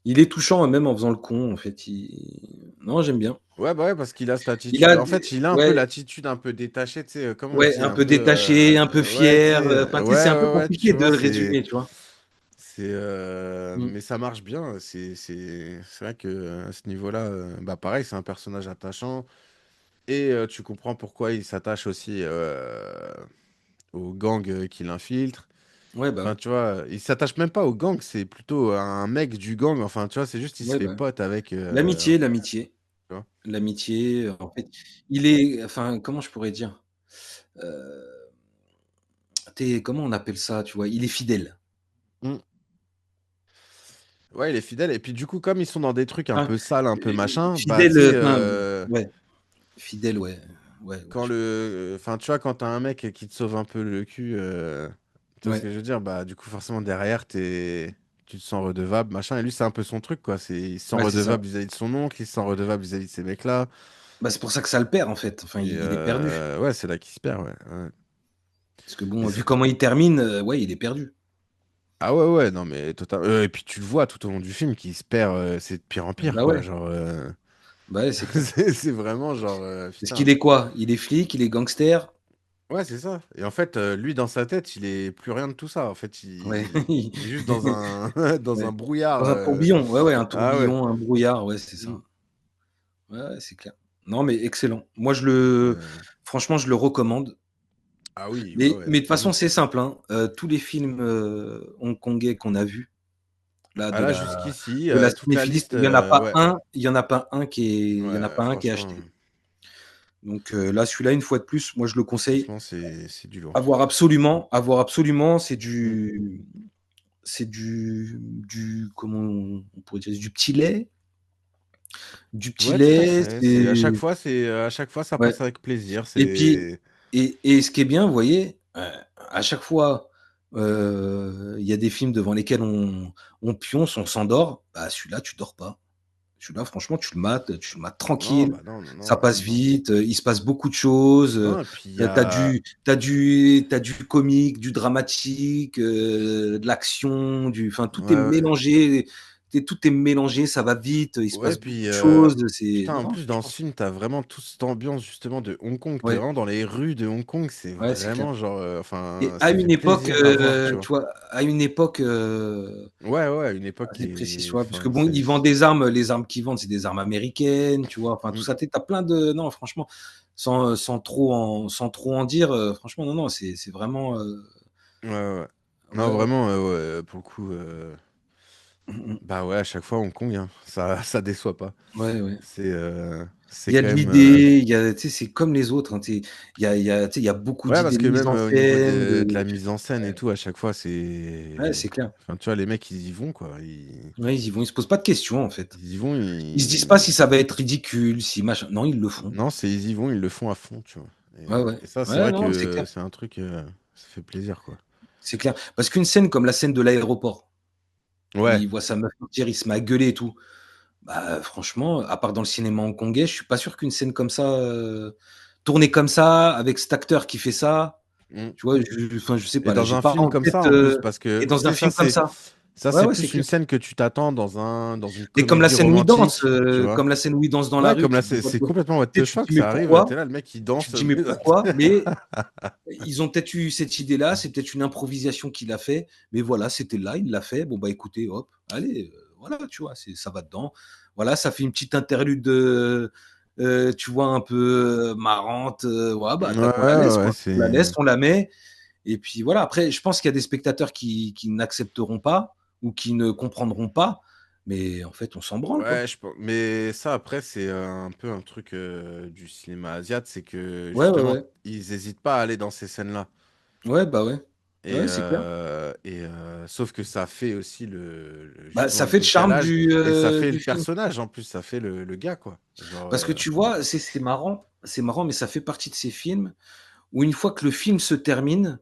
il est touchant, même en faisant le con, en fait, il non, j'aime bien. Ouais, bah ouais, parce qu'il a cette Il attitude. a En fait, il a un peu ouais, l'attitude un peu détachée, tu sais, comment on ouais, dit, un un peu peu. détaché, un peu Ouais, tu fier, sais, enfin, tu sais, c'est ouais, un peu ouais, ouais, tu compliqué de vois, le résumer, tu vois? Mmh. Mais ça marche bien. C'est vrai que à ce niveau-là, bah pareil, c'est un personnage attachant. Et tu comprends pourquoi il s'attache aussi au gang qui l'infiltre. Ouais, bah, Enfin, ouais. tu vois, il s'attache même pas au gang, c'est plutôt un mec du gang. Enfin, tu vois, c'est juste il se Ouais, fait bah, ouais. pote avec. L'amitié, Tu vois. en fait, il est enfin, comment je pourrais dire? Heu, tu comment on appelle ça, tu vois? Il est fidèle. Mm. Ouais, il est fidèle. Et puis du coup, comme ils sont dans des trucs un Enfin, peu sales, un peu machin, bah tu fidèle, sais, enfin, ouais, fidèle, ouais. Ouais, ouais, quand je enfin, tu vois, quand t'as un mec qui te sauve un peu le cul, tu vois ce ouais, que je veux dire? Bah du coup, forcément derrière, tu te sens redevable, machin. Et lui, c'est un peu son truc, quoi. Il se sent ouais, c'est ça. redevable vis-à-vis de son oncle, il se sent redevable vis-à-vis de ces mecs-là. Bah, c'est pour ça que ça le perd, en fait. Enfin, Et il est perdu. ouais, c'est là qu'il se perd, ouais. Ouais. Parce que Et bon, vu comment il termine, ouais, il est perdu. ah ouais, ouais, non, mais total. Et puis tu le vois tout au long du film qu'il se perd, c'est de pire en pire, Bah, quoi. ouais, Genre, bah, ouais, c'est clair. c'est vraiment genre, Parce qu'il putain. est quoi? Il est flic, il est gangster? Ouais, c'est ça. Et en fait, lui, dans sa tête, il est plus rien de tout ça. En fait, Ouais, il est juste dans un, dans ouais. un brouillard. Dans un tourbillon, ouais, ouais, un Ah ouais. tourbillon, un brouillard, ouais, c'est ça. Mm. Ouais, ouais, c'est clair. Non, mais excellent. Moi, Euh, franchement, je le recommande. Ah oui, ouais, Mais ouais, de toute façon, clairement. c'est simple, hein, tous les films, hongkongais qu'on a vus, là, Ah là, jusqu'ici, de la toute la cinéphilie, liste, ouais. il y en a Ouais, pas un qui est franchement, acheté. Donc là, celui-là, une fois de plus, moi, je le conseille. franchement, c'est du lourd. À voir absolument, Mm. c'est comment on pourrait dire? Du petit Ouais, tout à lait, fait. C'est c'est à chaque fois, ça ouais passe avec plaisir. et puis C'est et ce qui est bien, vous voyez, à chaque fois, il y a des films devant lesquels on pionce, on s'endort, bah, celui-là, tu dors pas. Celui-là, franchement, tu le mates non, tranquille, bah non, non, ça non, passe non. vite, il se passe beaucoup de choses, Non, et puis il y tu a. tu du comique, du dramatique, de l'action, enfin, tout est Ouais, ouais. mélangé, tout est mélangé, ça va vite, il se Ouais, passe beaucoup puis de choses, c'est putain, en non, plus, dans ce franchement, film, t'as vraiment toute cette ambiance justement de Hong Kong. T'es ouais, vraiment dans les rues de Hong Kong. C'est ouais, c'est clair vraiment genre. et Enfin, à ça fait une époque, plaisir à voir, tu tu vois. vois, à une époque, Ouais, ouais, une époque qui assez précise, tu est. vois? Parce que Enfin, bon, ils vendent des armes, les armes qu'ils vendent, c'est des armes américaines, tu vois? Enfin, tout Mm. ça, tu sais, plein de non, franchement, sans trop en dire, franchement, non, non, c'est vraiment, Ouais, ouais. Non, ouais, ouais. vraiment, ouais, pour le coup, Mmh mh. bah ouais, à chaque fois, Hong Kong, hein, ça, ça déçoit pas. Ouais, ouais. C'est Il y a quand de même. l'idée, il y a tu sais, c'est comme les autres, hein, tu sais, tu sais, il y a beaucoup Ouais, d'idées parce de que mise même en au niveau scène, de de la mise en scène et ouais, tout, à chaque fois, ouais, c'est. c'est clair. Enfin, tu vois, les mecs, ils y vont, quoi. Ouais, ils y vont, ils se posent pas de questions, en fait. Ils y vont, Ils se disent pas si ça va être ridicule, si machin non, ils le font. Non, ils y vont, ils le font à fond, tu vois. Ouais, ouais. Et ça, c'est Ouais, vrai non, c'est clair, que c'est un truc, ça fait plaisir, quoi. c'est clair. Parce qu'une scène comme la scène de l'aéroport, où Ouais. il voit sa meuf partir, il se met à gueuler et tout. Bah, franchement, à part dans le cinéma hongkongais, je suis pas sûr qu'une scène comme ça, tournée comme ça, avec cet acteur qui fait ça, Mm. tu vois? Je sais Et pas, là, dans j'ai un pas film en comme tête, ça, en plus, parce et que, tu dans un sais, film comme ça. ça, Ouais, c'est ouais, c'est plus une clair. scène que tu t'attends dans une Mais comme la comédie scène où il danse, romantique, tu vois. comme la scène où il danse dans la Ouais, rue, comme là, tu te dis: «What c'est the» complètement what tu the sais, tu te fuck, dis: «Mais ça arrive, t'es pourquoi?» là, le mec, il Tu danse te au dis: «Mais milieu pourquoi?» Mais ils ont peut-être eu cette idée-là, c'est peut-être une improvisation qu'il a fait, mais voilà, c'était là, il l'a fait. Bon, bah, écoutez, hop, allez, voilà, tu vois? Ça va dedans. Voilà, ça fait une petite interlude, tu vois, un peu, marrante, ouais, bah, Ouais, tu qu'on la laisse, ouais, quoi. On la laisse, c'est. on la met et puis voilà. Après, je pense qu'il y a des spectateurs qui n'accepteront pas ou qui ne comprendront pas, mais en fait, on s'en branle, quoi. Ouais, mais ça, après, c'est un peu un truc du cinéma asiatique, c'est que Ouais, ouais, justement, ouais. ils hésitent pas à aller dans ces scènes-là. Ouais, bah, ouais. Et, Ouais, c'est clair. sauf que ça fait aussi Bah, justement ça le fait le charme décalage et ça fait le du film. personnage en plus, ça fait le gars, quoi. Genre, Parce que tu vois, c'est marrant, mais ça fait partie de ces films où une fois que le film se termine,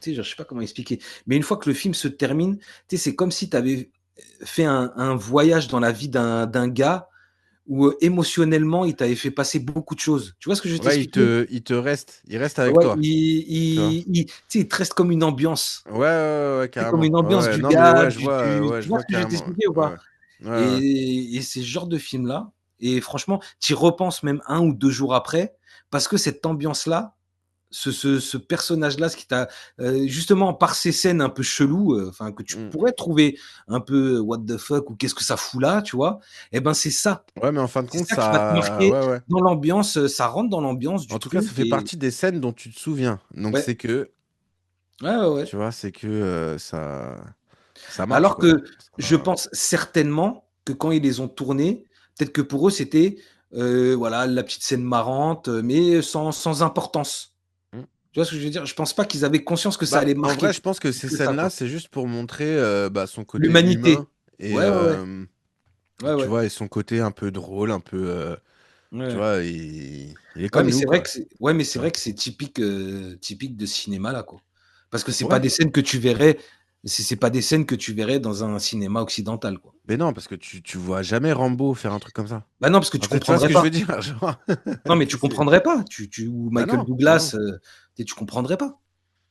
tu sais, genre, je sais pas comment expliquer, mais une fois que le film se termine, tu sais, c'est comme si tu avais fait un voyage dans la vie d'un gars où, émotionnellement, il t'avait fait passer beaucoup de choses. Tu vois ce que je vais Ouais, t'expliquer? il reste avec Ouais, toi, tu vois? tu sais, il te reste comme une ambiance. Ouais, ouais, ouais, ouais, C'est comme carrément. une Ouais, ambiance ouais. du Non, mais gars, ouais, tu je vois vois ce que je vais carrément. t'expliquer ou Ouais, ouais. pas? Ouais, ouais. Et c'est ce genre de film-là et franchement, tu y repenses même 1 ou 2 jours après parce que cette ambiance-là, ce personnage-là, ce qui t'a, justement par ces scènes un peu cheloues, enfin que tu Mmh. pourrais trouver un peu what the fuck ou qu'est-ce que ça fout là, tu vois? Et ben, c'est ça. Ouais, mais en fin de C'est compte, ça qui va te ça marquer ouais, ouais. dans l'ambiance, ça rentre dans l'ambiance En du tout cas, ça truc fait et partie des scènes dont tu te souviens. Donc ouais, c'est que, ouais, ouais, ouais. tu vois, c'est que, ça marche, Alors quoi. que je Ça pense certainement que quand ils les ont tournés, peut-être que pour eux c'était, voilà, la petite scène marrante, mais sans importance. mmh. Tu vois ce que je veux dire? Je pense pas qu'ils avaient conscience que ça Bah, allait en vrai, marquer je pense que plus ces que ça, scènes-là, quoi. c'est juste pour montrer, bah, son côté humain L'humanité. et Ouais, ouais, ouais. Ouais, tu ouais. vois? Et son côté un peu drôle, un peu, tu Ouais. vois? Il est Ouais, comme mais nous, c'est vrai quoi, que c'est tu vois? vrai que c'est typique, typique de ce cinéma-là, quoi. Parce que c'est pas Ouais, des scènes que tu verrais c'est pas des scènes que tu verrais dans un cinéma occidental, quoi. mais non, parce que tu vois jamais Rambo faire un truc comme ça. Bah, non, parce que tu Enfin, tu vois ce comprendrais que je pas. veux dire? Genre, Non, mais tu tu sais, c'est comprendrais pas. Ou bah, Michael non, bah, non. Douglas, tu comprendrais pas.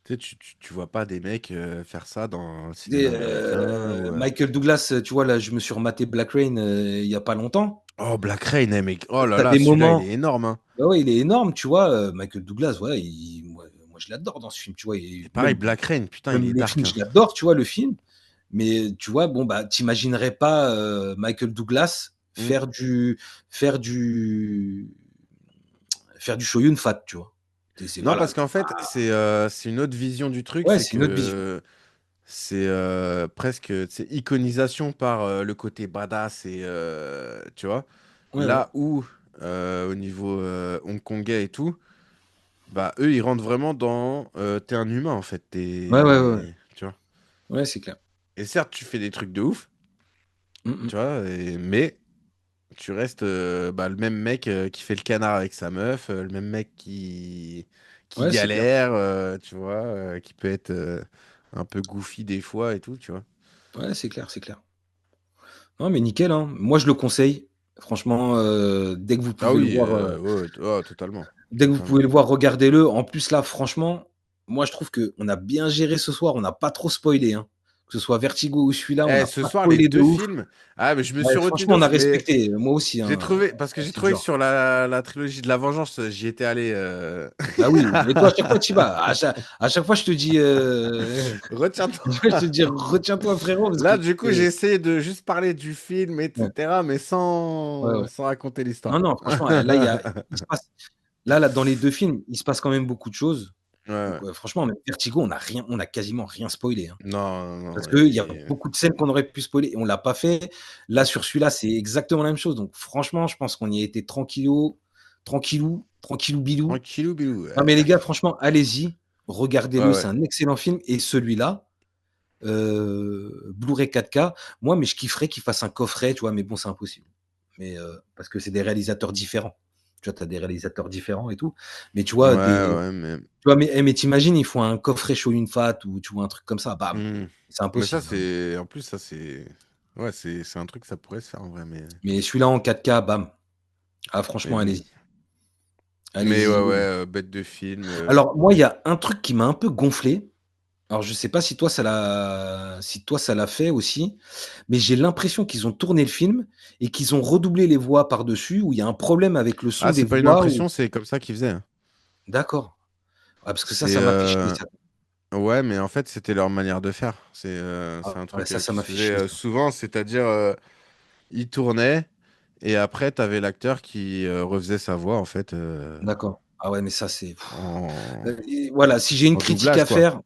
Tu sais, tu vois pas des mecs, faire ça dans le Tu cinéma américain ou, Michael Douglas, tu vois, là, je me suis rematé Black Rain, il y a pas longtemps. oh Black Rain, eh mec, oh là Tu là, des celui-là, il est moments énorme, hein. bah, ouais, il est énorme, tu vois? Michael Douglas, ouais, moi je l'adore dans ce film, tu vois? Et Et pareil, Black Rain, putain, il même est le dark, film, hein. je l'adore, tu vois, le film. Mais tu vois, bon, bah, tu imaginerais pas, Michael Douglas Mmh. faire du faire du Shoyun Fat, tu vois? C'est Non, voilà, parce qu'en fait, c'est une autre vision du truc, ouais, c'est c'est une autre vision. que c'est, presque, tu sais, iconisation par, le côté badass et tu vois? Ouais, ouais. Là où, au niveau, hongkongais et tout, bah, eux, ils rentrent vraiment dans, tu un humain, en fait, Ouais, ouais, ouais, ouais. tu vois? Ouais, c'est clair. Et certes, tu fais des trucs de ouf, Mmh mh. tu vois? Mais tu restes, bah, le même mec, qui fait le canard avec sa meuf, le même mec qui Ouais, c'est clair. galère, tu vois? Qui peut être, un peu goofy des fois et tout, tu vois? Ouais, c'est clair, c'est clair. Non, mais nickel, hein. Moi, je le conseille. Franchement, dès que vous Ah pouvez le oui, voir, ouais, ouais, oh totalement, dès que vous totalement. pouvez le voir, regardez-le. En plus, là, franchement, moi, je trouve qu'on a bien géré ce soir. On n'a pas trop spoilé, hein. Que ce soit Vertigo ou celui-là, on Eh, n'a ce pas soir, les spoilé de 2 ouf. films, ah mais je me Ouais, suis retenu de franchement, on a ouf, mais respecté. Moi aussi, j'ai hein, trouvé parce que j'ai c'est le trouvé que genre. sur la trilogie de la Vengeance, j'y étais allé, Bah oui, mais toi, à chaque fois, tu y vas. À chaque fois, je te dis, je te Retiens-toi. dis: «Retiens-toi frérot, parce que Là, tu du coup, j'ai essayé de juste parler du film et ouais, cetera, mais ouais, ouais. sans raconter Non, l'histoire. non, franchement, là, il se passe là, dans les 2 films, il se passe quand même beaucoup de choses. Ouais, Donc, ouais. franchement, même Vertigo, on a quasiment rien spoilé, hein. Non, Parce non, qu'il y a et beaucoup de scènes qu'on aurait pu spoiler et on l'a pas fait. Là, sur celui-là, c'est exactement la même chose. Donc franchement, je pense qu'on y a été tranquillou bilou. tranquillou bilou, Non, mais ouais. les gars, franchement, allez-y, Ouais, regardez-le, c'est ouais. un excellent film et celui-là, Blu-ray 4K, moi, mais je kifferais qu'ils fassent un coffret, tu vois? Mais bon, c'est impossible. Mais, parce que c'est des réalisateurs différents. Tu vois? Tu as des réalisateurs différents et tout. Mais tu Ouais, vois, ouais, mais mais tu ils font un coffret Shoyun Fat ou tu vois, un truc comme ça, bam, mmh. c'est Mais ça, impossible, hein. c'est en plus, ça, c'est ouais, c'est un truc, ça pourrait se faire en vrai, Mais celui-là en 4K, bam. Ah mais franchement, bon. allez-y. Mais ouais, Allez-y. ouais, bête de film, Alors moi, il y a un truc qui m'a un peu gonflé. Alors je sais pas si toi ça l'a fait aussi, mais j'ai l'impression qu'ils ont tourné le film et qu'ils ont redoublé les voix par-dessus, où il y a un problème avec le son ah, des c'est pas une voix ou impression, c'est comme ça qu'ils faisaient, hein. d'accord. Ah parce que C'est, ça m'a fait chier ça. ouais, mais en fait, c'était leur manière de faire. Ah C'est un ouais, truc, ça qui m'a se fait faisait, chier ça. souvent, c'est-à-dire, ils tournaient et après, tu avais l'acteur qui, refaisait sa voix, en fait, D'accord. Ah ouais, mais ça c'est en et voilà, si j'ai une en critique doublage, à quoi. faire,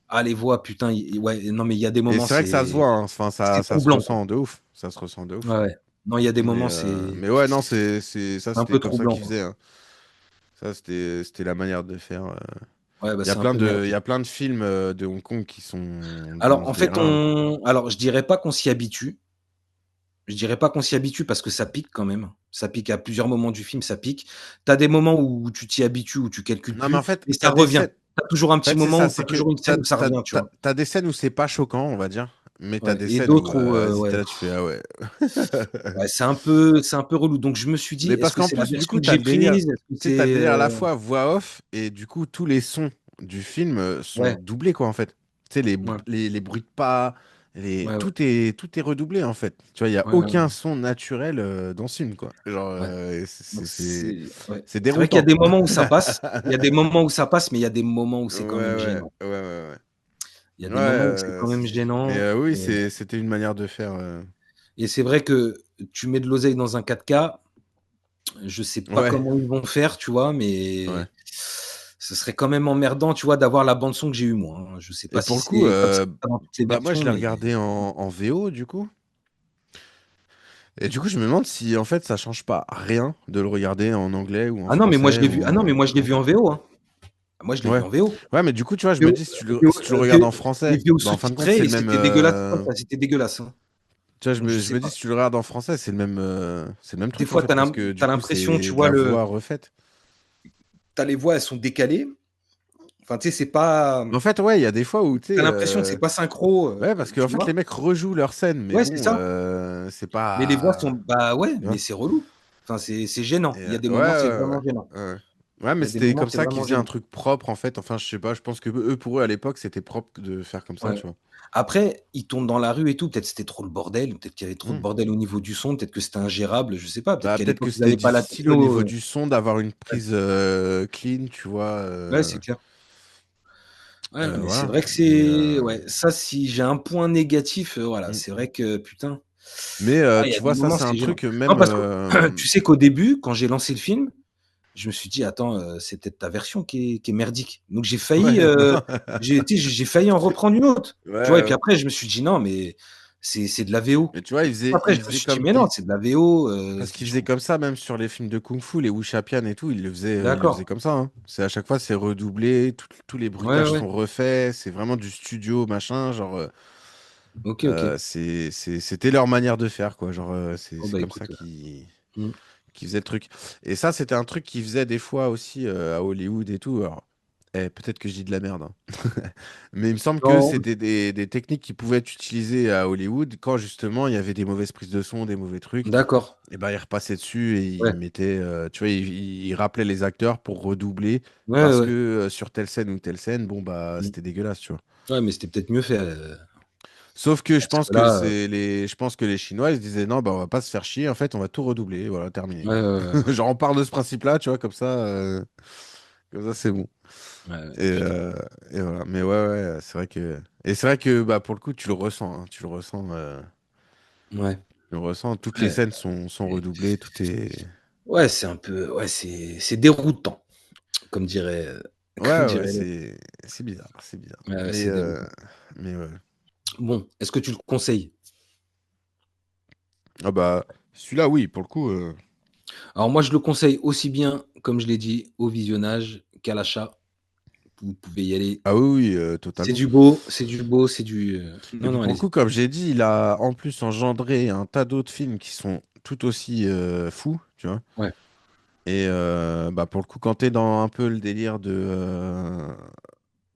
ah les voix putain, ouais, non mais il y a des Et moments, c'est vrai que ça se voit, hein, enfin, c'est ça se troublant quoi. ressent de ouf. Ça se ressent de ouf. Ouais, ouais. Non, il y a des moments, c'est Mais ouais, non, ça, un c'était peu comme ça troublant qu'ils quoi. faisaient, hein. Ça, c'était la manière de faire. Ouais, bah, Il y a c'est un peu il y merdique. a plein de films, de Hong Kong qui sont Alors, dans en ce fait, délire-là, hein. je dirais pas qu'on s'y habitue. Je dirais pas qu'on s'y habitue parce que ça pique quand même. Ça pique à plusieurs moments du film, ça pique. Tu as des moments où tu t'y habitues, où tu calcules Non, mais en plus fait, et t'as ça des revient. scènes. Tu as toujours un En petit fait, c'est moment ça, où tu c'est as que toujours une scène où ça revient, tu vois? t'as des scènes où c'est pas choquant, on va dire, mais t'as Ouais des et scènes où, d'autres où, vas-y, tu ouais. là, tu fais: «Ah ouais». Ouais, c'est un peu relou. Donc je me suis dit: Mais «Est-ce parce que qu'en c'est la plus, du version coup, que t'as j'ai le délire, prise? Est-ce que tu sais, tu le c'est, délire à la fois voix off et du coup, tous les sons du film, sont ouais, doublés, quoi, en fait. Tu sais, ouais, les bruits de pas, ouais, ouais, tout est redoublé, en fait. Tu vois, il y a ouais, ouais, aucun ouais. son naturel, dans ce film, quoi. Genre, Ouais. et Donc c'est c'est ouais. c'est C'est vrai qu'il y a déroutant. des moments où ça passe. Il y a des moments où ça passe, mais il y a des moments où Ouais, c'est quand même ouais, ouais, gênant. ouais, ouais, ouais. Il y a Ouais, des moments où c'est quand c'est même sûr. Mais, gênant oui, c'était une manière de faire, et c'est vrai que tu mets de l'oseille dans un 4K, je sais pas ouais, comment ils vont faire, tu vois? ouais. Mais ce serait quand même emmerdant, tu vois, d'avoir la bande son que j'ai eue moi, hein. Je sais Et pas pour si le coup, c'est comme ça dans toutes les bah, moi, je versions, l'ai mais regardé en VO, du coup. Et du coup, je me demande si en fait ça change pas rien de le regarder en anglais ou en ah non, mais moi je français l'ai vu ou ah non, mais moi je l'ai en vu en VO. VO, hein. Moi je l'ai vu Ouais. en VO. Ouais, mais du coup, tu vois, je me VO, dis, VO, si tu le regardes en les français, VO bah, en fin de compte, c'est sous-titrés le et même. c'était dégueulasse. Ouais, ça c'était dégueulasse, hein. Tu vois, Donc je je sais me dis, pas. si tu le regardes en français, c'est le même Des truc en fois, fait, parce que tu du as coup, l'impression, tu c'est de vois, la voix refaite. tu as les voix, elles sont décalées. Enfin, tu sais, c'est pas En fait, ouais, il y a des fois où, tu tu as sais, l'impression que c'est pas synchro, ouais, parce qu'en tu fait, les vois? mecs rejouent leur scène, mais Ouais, c'est bon, ça. c'est Mais les voix pas. sont bah, ouais, Tu mais vois? c'est relou. Enfin, c'est gênant. Et, Il y a des ouais, moments, c'est ouais, ouais. vraiment gênant. Ouais, ouais. Ouais, Il mais y a des c'était moments, comme c'est ça qu'ils vraiment faisaient un gênant. truc propre, en fait. Enfin, je sais pas, je pense que eux, pour eux, à l'époque, c'était propre de faire comme ça, Ouais. tu vois. Après, ils tournent dans la rue et tout, peut-être c'était trop le bordel, peut-être qu'il y avait trop de Hmm. bordel au niveau du son, peut-être que c'était ingérable, je sais pas, peut-être Bah, qu'à peut-être l'époque, que ils c'était avaient pas la difficile au techno, niveau du son d'avoir une ouais. prise, clean, tu vois. Ouais, c'est clair. Ouais, mais c'est Voilà. vrai que Mais, c'est ouais, ça si j'ai un point négatif, voilà, hmm. c'est vrai que putain, Mais, il y a tu des vois, ça, moments, c'est un c'est gênant. truc, Non, même. parce que tu sais qu'au début, quand j'ai lancé le film, je me suis dit: «Attends, c'est peut-être ta version qui est merdique». Donc j'ai failli, Ouais, non. tu sais, j'ai failli en reprendre une autre, Ouais, tu vois? Et puis ouais. après, je me suis dit: «Non, mais c'est de la VO». Mais tu vois, Après, je me suis dit: «Mais non, c'est de la VO, parce qu'il tu faisait comme ça, même sur les films de Kung Fu, les Wuxia-Pian et tout, il le faisait d'accord. comme ça, hein. C'est à chaque fois, c'est redoublé, tous les Ouais, bruitages ouais. sont refaits, c'est vraiment du studio, machin, genre, OK, OK. c'était leur manière de faire, quoi. Genre, Oh c'est bah, comme ça écoute, mmh, qu'ils faisaient le truc. Et ça, c'était un truc qu'ils faisaient des fois aussi, à Hollywood et tout. Alors, peut-être que je dis de la merde, hein. Mais il me semble que non, c'était des techniques qui pouvaient être utilisées à Hollywood quand justement il y avait des mauvaises prises de son, des mauvais trucs. d'accord. Et ben, ils repassaient dessus et Ouais. ils mettaient, tu vois, ils rappelaient les acteurs pour redoubler Ouais, ouais, parce ouais. que, sur telle scène ou telle scène, bon, bah, Mmh. c'était dégueulasse, tu vois. Ouais, mais c'était peut-être mieux fait, Sauf que parce que là, je pense que les Chinois, ils se disaient non, bah, on va pas se faire chier, en fait, on va tout redoubler, voilà, terminé. ouais, ouais, ouais, ouais. Genre, on part de ce principe-là, tu vois, comme ça, c'est bon. Ouais, ouais, Et, putain. euh, et voilà. Mais ouais, ouais, c'est vrai que. Et c'est vrai que, bah, pour le coup, tu le ressens, hein, Ouais. tu le ressens, toutes les Ouais, scènes sont et redoublées, tout est. ouais, c'est un peu ouais, c'est déroutant, comme dirait, comme Ouais, ouais, dirait l'autre. c'est bizarre, c'est bizarre. Ouais, ouais, Mais, c'est déroutant. ouais. Bon, est-ce que tu le conseilles? Ah bah, celui-là, oui, pour le coup. Alors moi, je le conseille aussi bien, comme je l'ai dit, au visionnage qu'à l'achat. Vous pouvez y aller. Ah oui, oui, C'est totalement. du beau, c'est du beau, c'est du, Et non, puis non, pour le allez-y. coup, comme j'ai dit, il a en plus engendré un tas d'autres films qui sont tout aussi, fous, tu vois. Ouais. Et, bah, pour le coup, quand t'es dans un peu le délire de,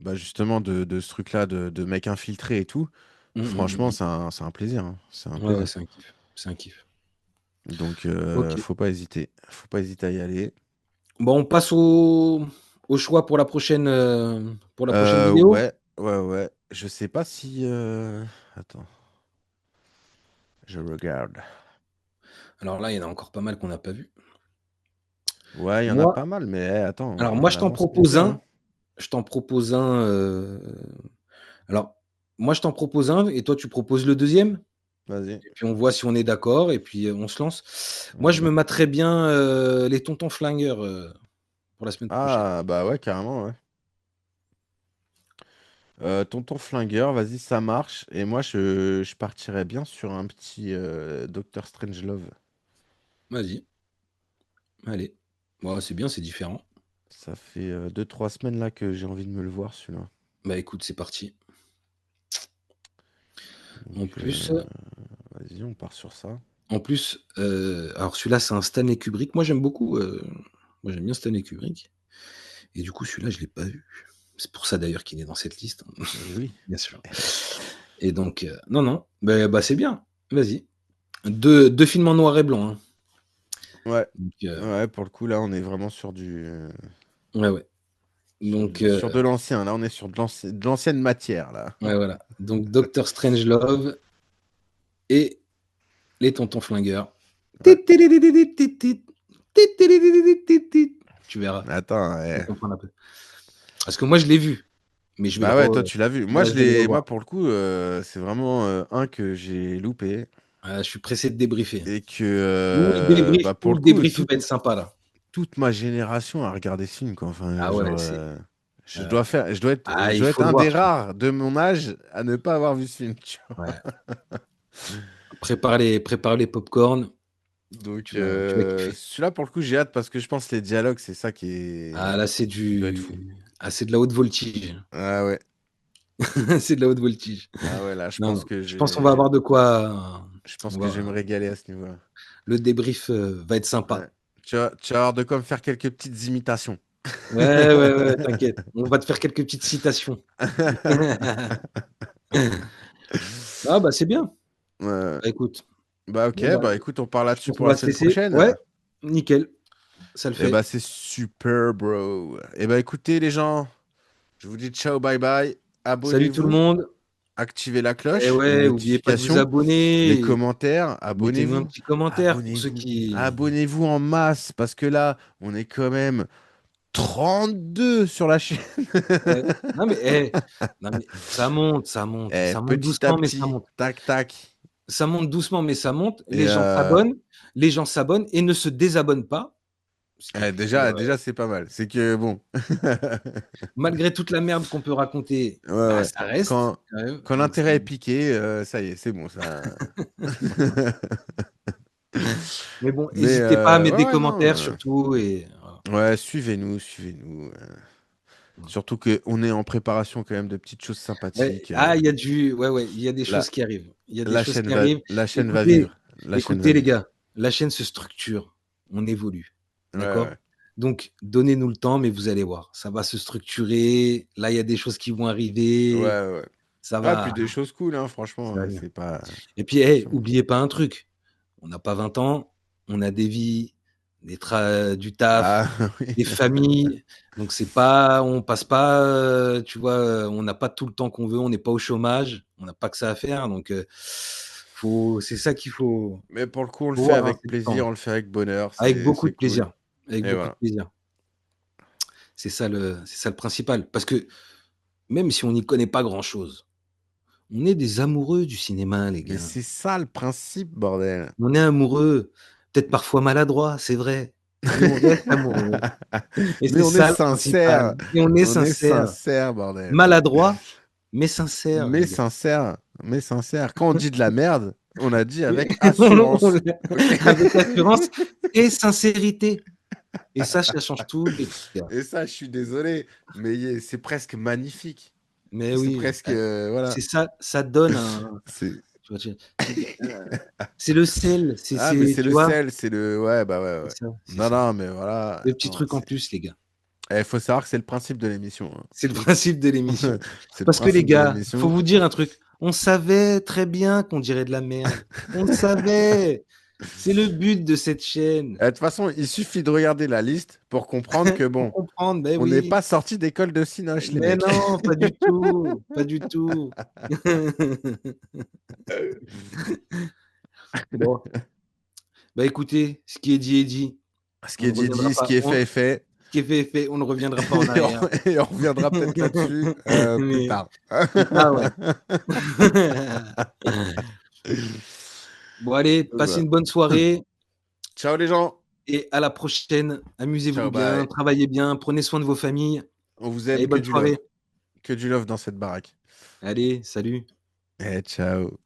bah, justement, de ce truc-là, de mec infiltré et tout, Mmh, mmh, franchement, mmh. c'est un plaisir, hein. C'est un Ouais, ouais, plaisir. c'est un kiff, c'est un kiff. Donc, OK. faut pas hésiter. Faut pas hésiter à y aller. Bon, on passe au choix pour la prochaine vidéo? Ouais, ouais, ouais. Je sais pas si, attends, je regarde. Alors là, il y en a encore pas mal qu'on n'a pas vu. Ouais, il y en a Moi pas mal, mais, attends, alors moi, on avance petit, hein. je t'en propose un, alors moi, je t'en propose un et toi, tu proposes le deuxième. Vas-y. Et puis on voit si on est d'accord et puis, on se lance. Moi, je Vas-y. me materais bien, les Tontons Flingueurs, pour la semaine prochaine. Ah, bah ouais, carrément, ouais. Tonton Flingueur, vas-y, ça marche. Et moi, je partirais bien sur un petit, Doctor Strangelove. Vas-y, allez. Bon, c'est bien, c'est différent. Ça fait, 2-3 semaines là que j'ai envie de me le voir, celui-là. Bah, écoute, c'est parti. En Donc, plus, vas-y, on part sur ça. En plus, alors celui-là, c'est un Stanley Kubrick. Moi, j'aime beaucoup, moi, j'aime bien Stanley Kubrick et du coup, celui-là, je l'ai pas vu. C'est pour ça d'ailleurs qu'il est dans cette liste, hein, Oui. bien sûr et donc non, non, bah, c'est bien. Vas-y. Deux films en noir et blanc, hein, Ouais. donc Ouais, pour le coup, là, on est vraiment ouais, ouais, donc sur de l'ancien. Là, on est sur de l'ancienne matière, là. ouais, voilà, donc Doctor Strangelove et les Tontons Flingueurs. Ouais. Tu verras, Attends, tu vas ouais. comprendre un peu. Parce que moi, je l'ai vu, mais je vais le Bah ouais, toi, tu l'as vu. Moi, je vais le revoir. moi, pour le coup, c'est vraiment un que j'ai loupé Je suis pressé de débriefer. et que, bah, pour Ou le le coup, débrief va être sympa là. toute ma génération a regardé ce film, quoi. Enfin, Ah ouais, genre, c'est. je dois faire, je Il dois être faut le un voir, des celui-là. rares de mon âge à ne pas avoir vu ce film, tu vois. Ouais. Prépare les popcorn. Donc, Tu vas kiffer. celui-là, pour le coup, j'ai hâte parce que je pense que les dialogues, c'est ça Ah là, qui doit être fou. c'est de la haute voltige. Ah ouais, C'est de la haute voltige. ah ouais, là, Non, non. Je pense qu'on va avoir de quoi. je pense On que je vais me va... régaler à ce niveau-là. Le débrief va être Ouais. sympa. Tu vas avoir de quoi me faire quelques petites imitations. Ouais, ouais, ouais, t'inquiète. On va te faire quelques petites citations. Ah bah c'est bien. Ouais. Bah écoute. Bah ok, Bon bah, bah écoute, on parle je là-dessus pense qu'on pour la va se semaine laisser. prochaine. Ouais, nickel. Ça le Et bah fait. c'est super, bro. Et bah écoutez les gens, je vous dis ciao, bye bye. Salut tout le Abonnez-vous, monde. activez la Et cloche, les ouais, oubliez pas de vous notifications, les abonner. commentaires, Mettez-nous un abonnez-vous. petit commentaire pour ceux Abonnez-vous. qui. Abonnez-vous en masse parce que là, on est quand même 32 sur la chaîne. Ouais. Non mais, non mais ça monte, ça monte. Eh, Ça monte petit à doucement, mais ça petit, monte. tac tac. Ça monte doucement, mais ça monte. Et Les gens s'abonnent et ne se désabonnent pas. Ce qui est plutôt, déjà c'est pas mal. C'est que bon. malgré toute la merde qu'on peut raconter, Ouais, bah ouais. ça reste Quand, quand même. quand Donc l'intérêt est piqué, ça y est, c'est bon, ça. mais bon, Mais hésitez pas à mettre ouais, des ouais, commentaires non. surtout et voilà. Ouais, suivez-nous, suivez-nous. Surtout qu'on est en préparation quand même de petites choses Ouais, sympathiques. il y a il y a des choses La, qui arrivent. Il y a des choses qui arrivent. la chaîne va Écoutez, vivre. La chaîne va écoutez les vivre. gars, la chaîne se structure, on évolue, Ouais, d'accord? ouais. Donc donnez-nous le temps, mais vous allez voir, ça va se structurer. Là, il y a des choses qui vont Ouais, arriver, ouais. ça Ah, puis va des choses cool, hein, ça franchement. va venir. C'est pas. Et puis, Attention. oubliez pas un truc, on n'a pas 20 ans, on a des vies, du taf, Ah, oui. des familles, donc c'est pas on passe pas, tu vois, on n'a pas tout le temps qu'on veut, on n'est pas au chômage, on n'a pas que ça à faire, donc c'est ça qu'il Mais pour le coup, on le faut fait voir, hein, avec c'est le temps. plaisir, on le fait avec bonheur. Avec beaucoup C'est de plaisir, cool. avec Et beaucoup de voilà. plaisir. C'est ça le principal, parce que même si on n'y connaît pas grand-chose, on est des amoureux du cinéma, les Mais gars. c'est ça le principe, bordel. On est amoureux, peut-être parfois maladroits, c'est vrai, mais on reste amoureux et Mais c'est on est ça le principal sincère. et on est On est sincère. sincère, bordel. Maladroit, mais sincère, Mais les gars. sincère. Mais sincère. Quand on dit de la merde, on a dit Oui, avec on assurance. l'a Ok. avec assurance et sincérité et ça change tout, les gars. Et ça, je suis désolé, mais c'est presque magnifique. Mais C'est oui, presque. Voilà. c'est ça, ça donne un C'est. tu vois, c'est le sel, Ah, mais c'est tu le vois? sel, c'est le. Ouais, bah ouais, C'est ouais. ça, c'est Non, ça. non, mais voilà. Le petit Attends, truc en plus, les gars. Il faut savoir que c'est le principe de l'émission, C'est le principe de hein. l'émission. C'est le Parce que les principe de gars, faut l'émission. vous dire un truc, on savait très bien qu'on dirait de la merde. On le savait. C'est le but de cette chaîne. De toute façon, il suffit de regarder la liste pour comprendre que Pour bon, comprendre, ben on n'est oui. pas sorti d'école de Cinoche, les Mais mecs. non, pas du tout, pas du tout. Bon, bah écoutez, ce qui est dit est dit. Ce qui On est ne reviendra dit, ce pas. qui est fait est fait. Ce qui est fait est fait. On ne reviendra pas en arrière. Et on reviendra peut-être là-dessus plus Mais tard. plus tard, ouais. Bon, allez, passez Voilà. une bonne soirée Ciao les gens. et à la prochaine. Amusez-vous Ciao, bien, bye. travaillez bien, prenez soin de vos familles. On vous Allez, aime, que bonne du love. soirée. Que du love dans cette baraque. Allez, salut. Et ciao.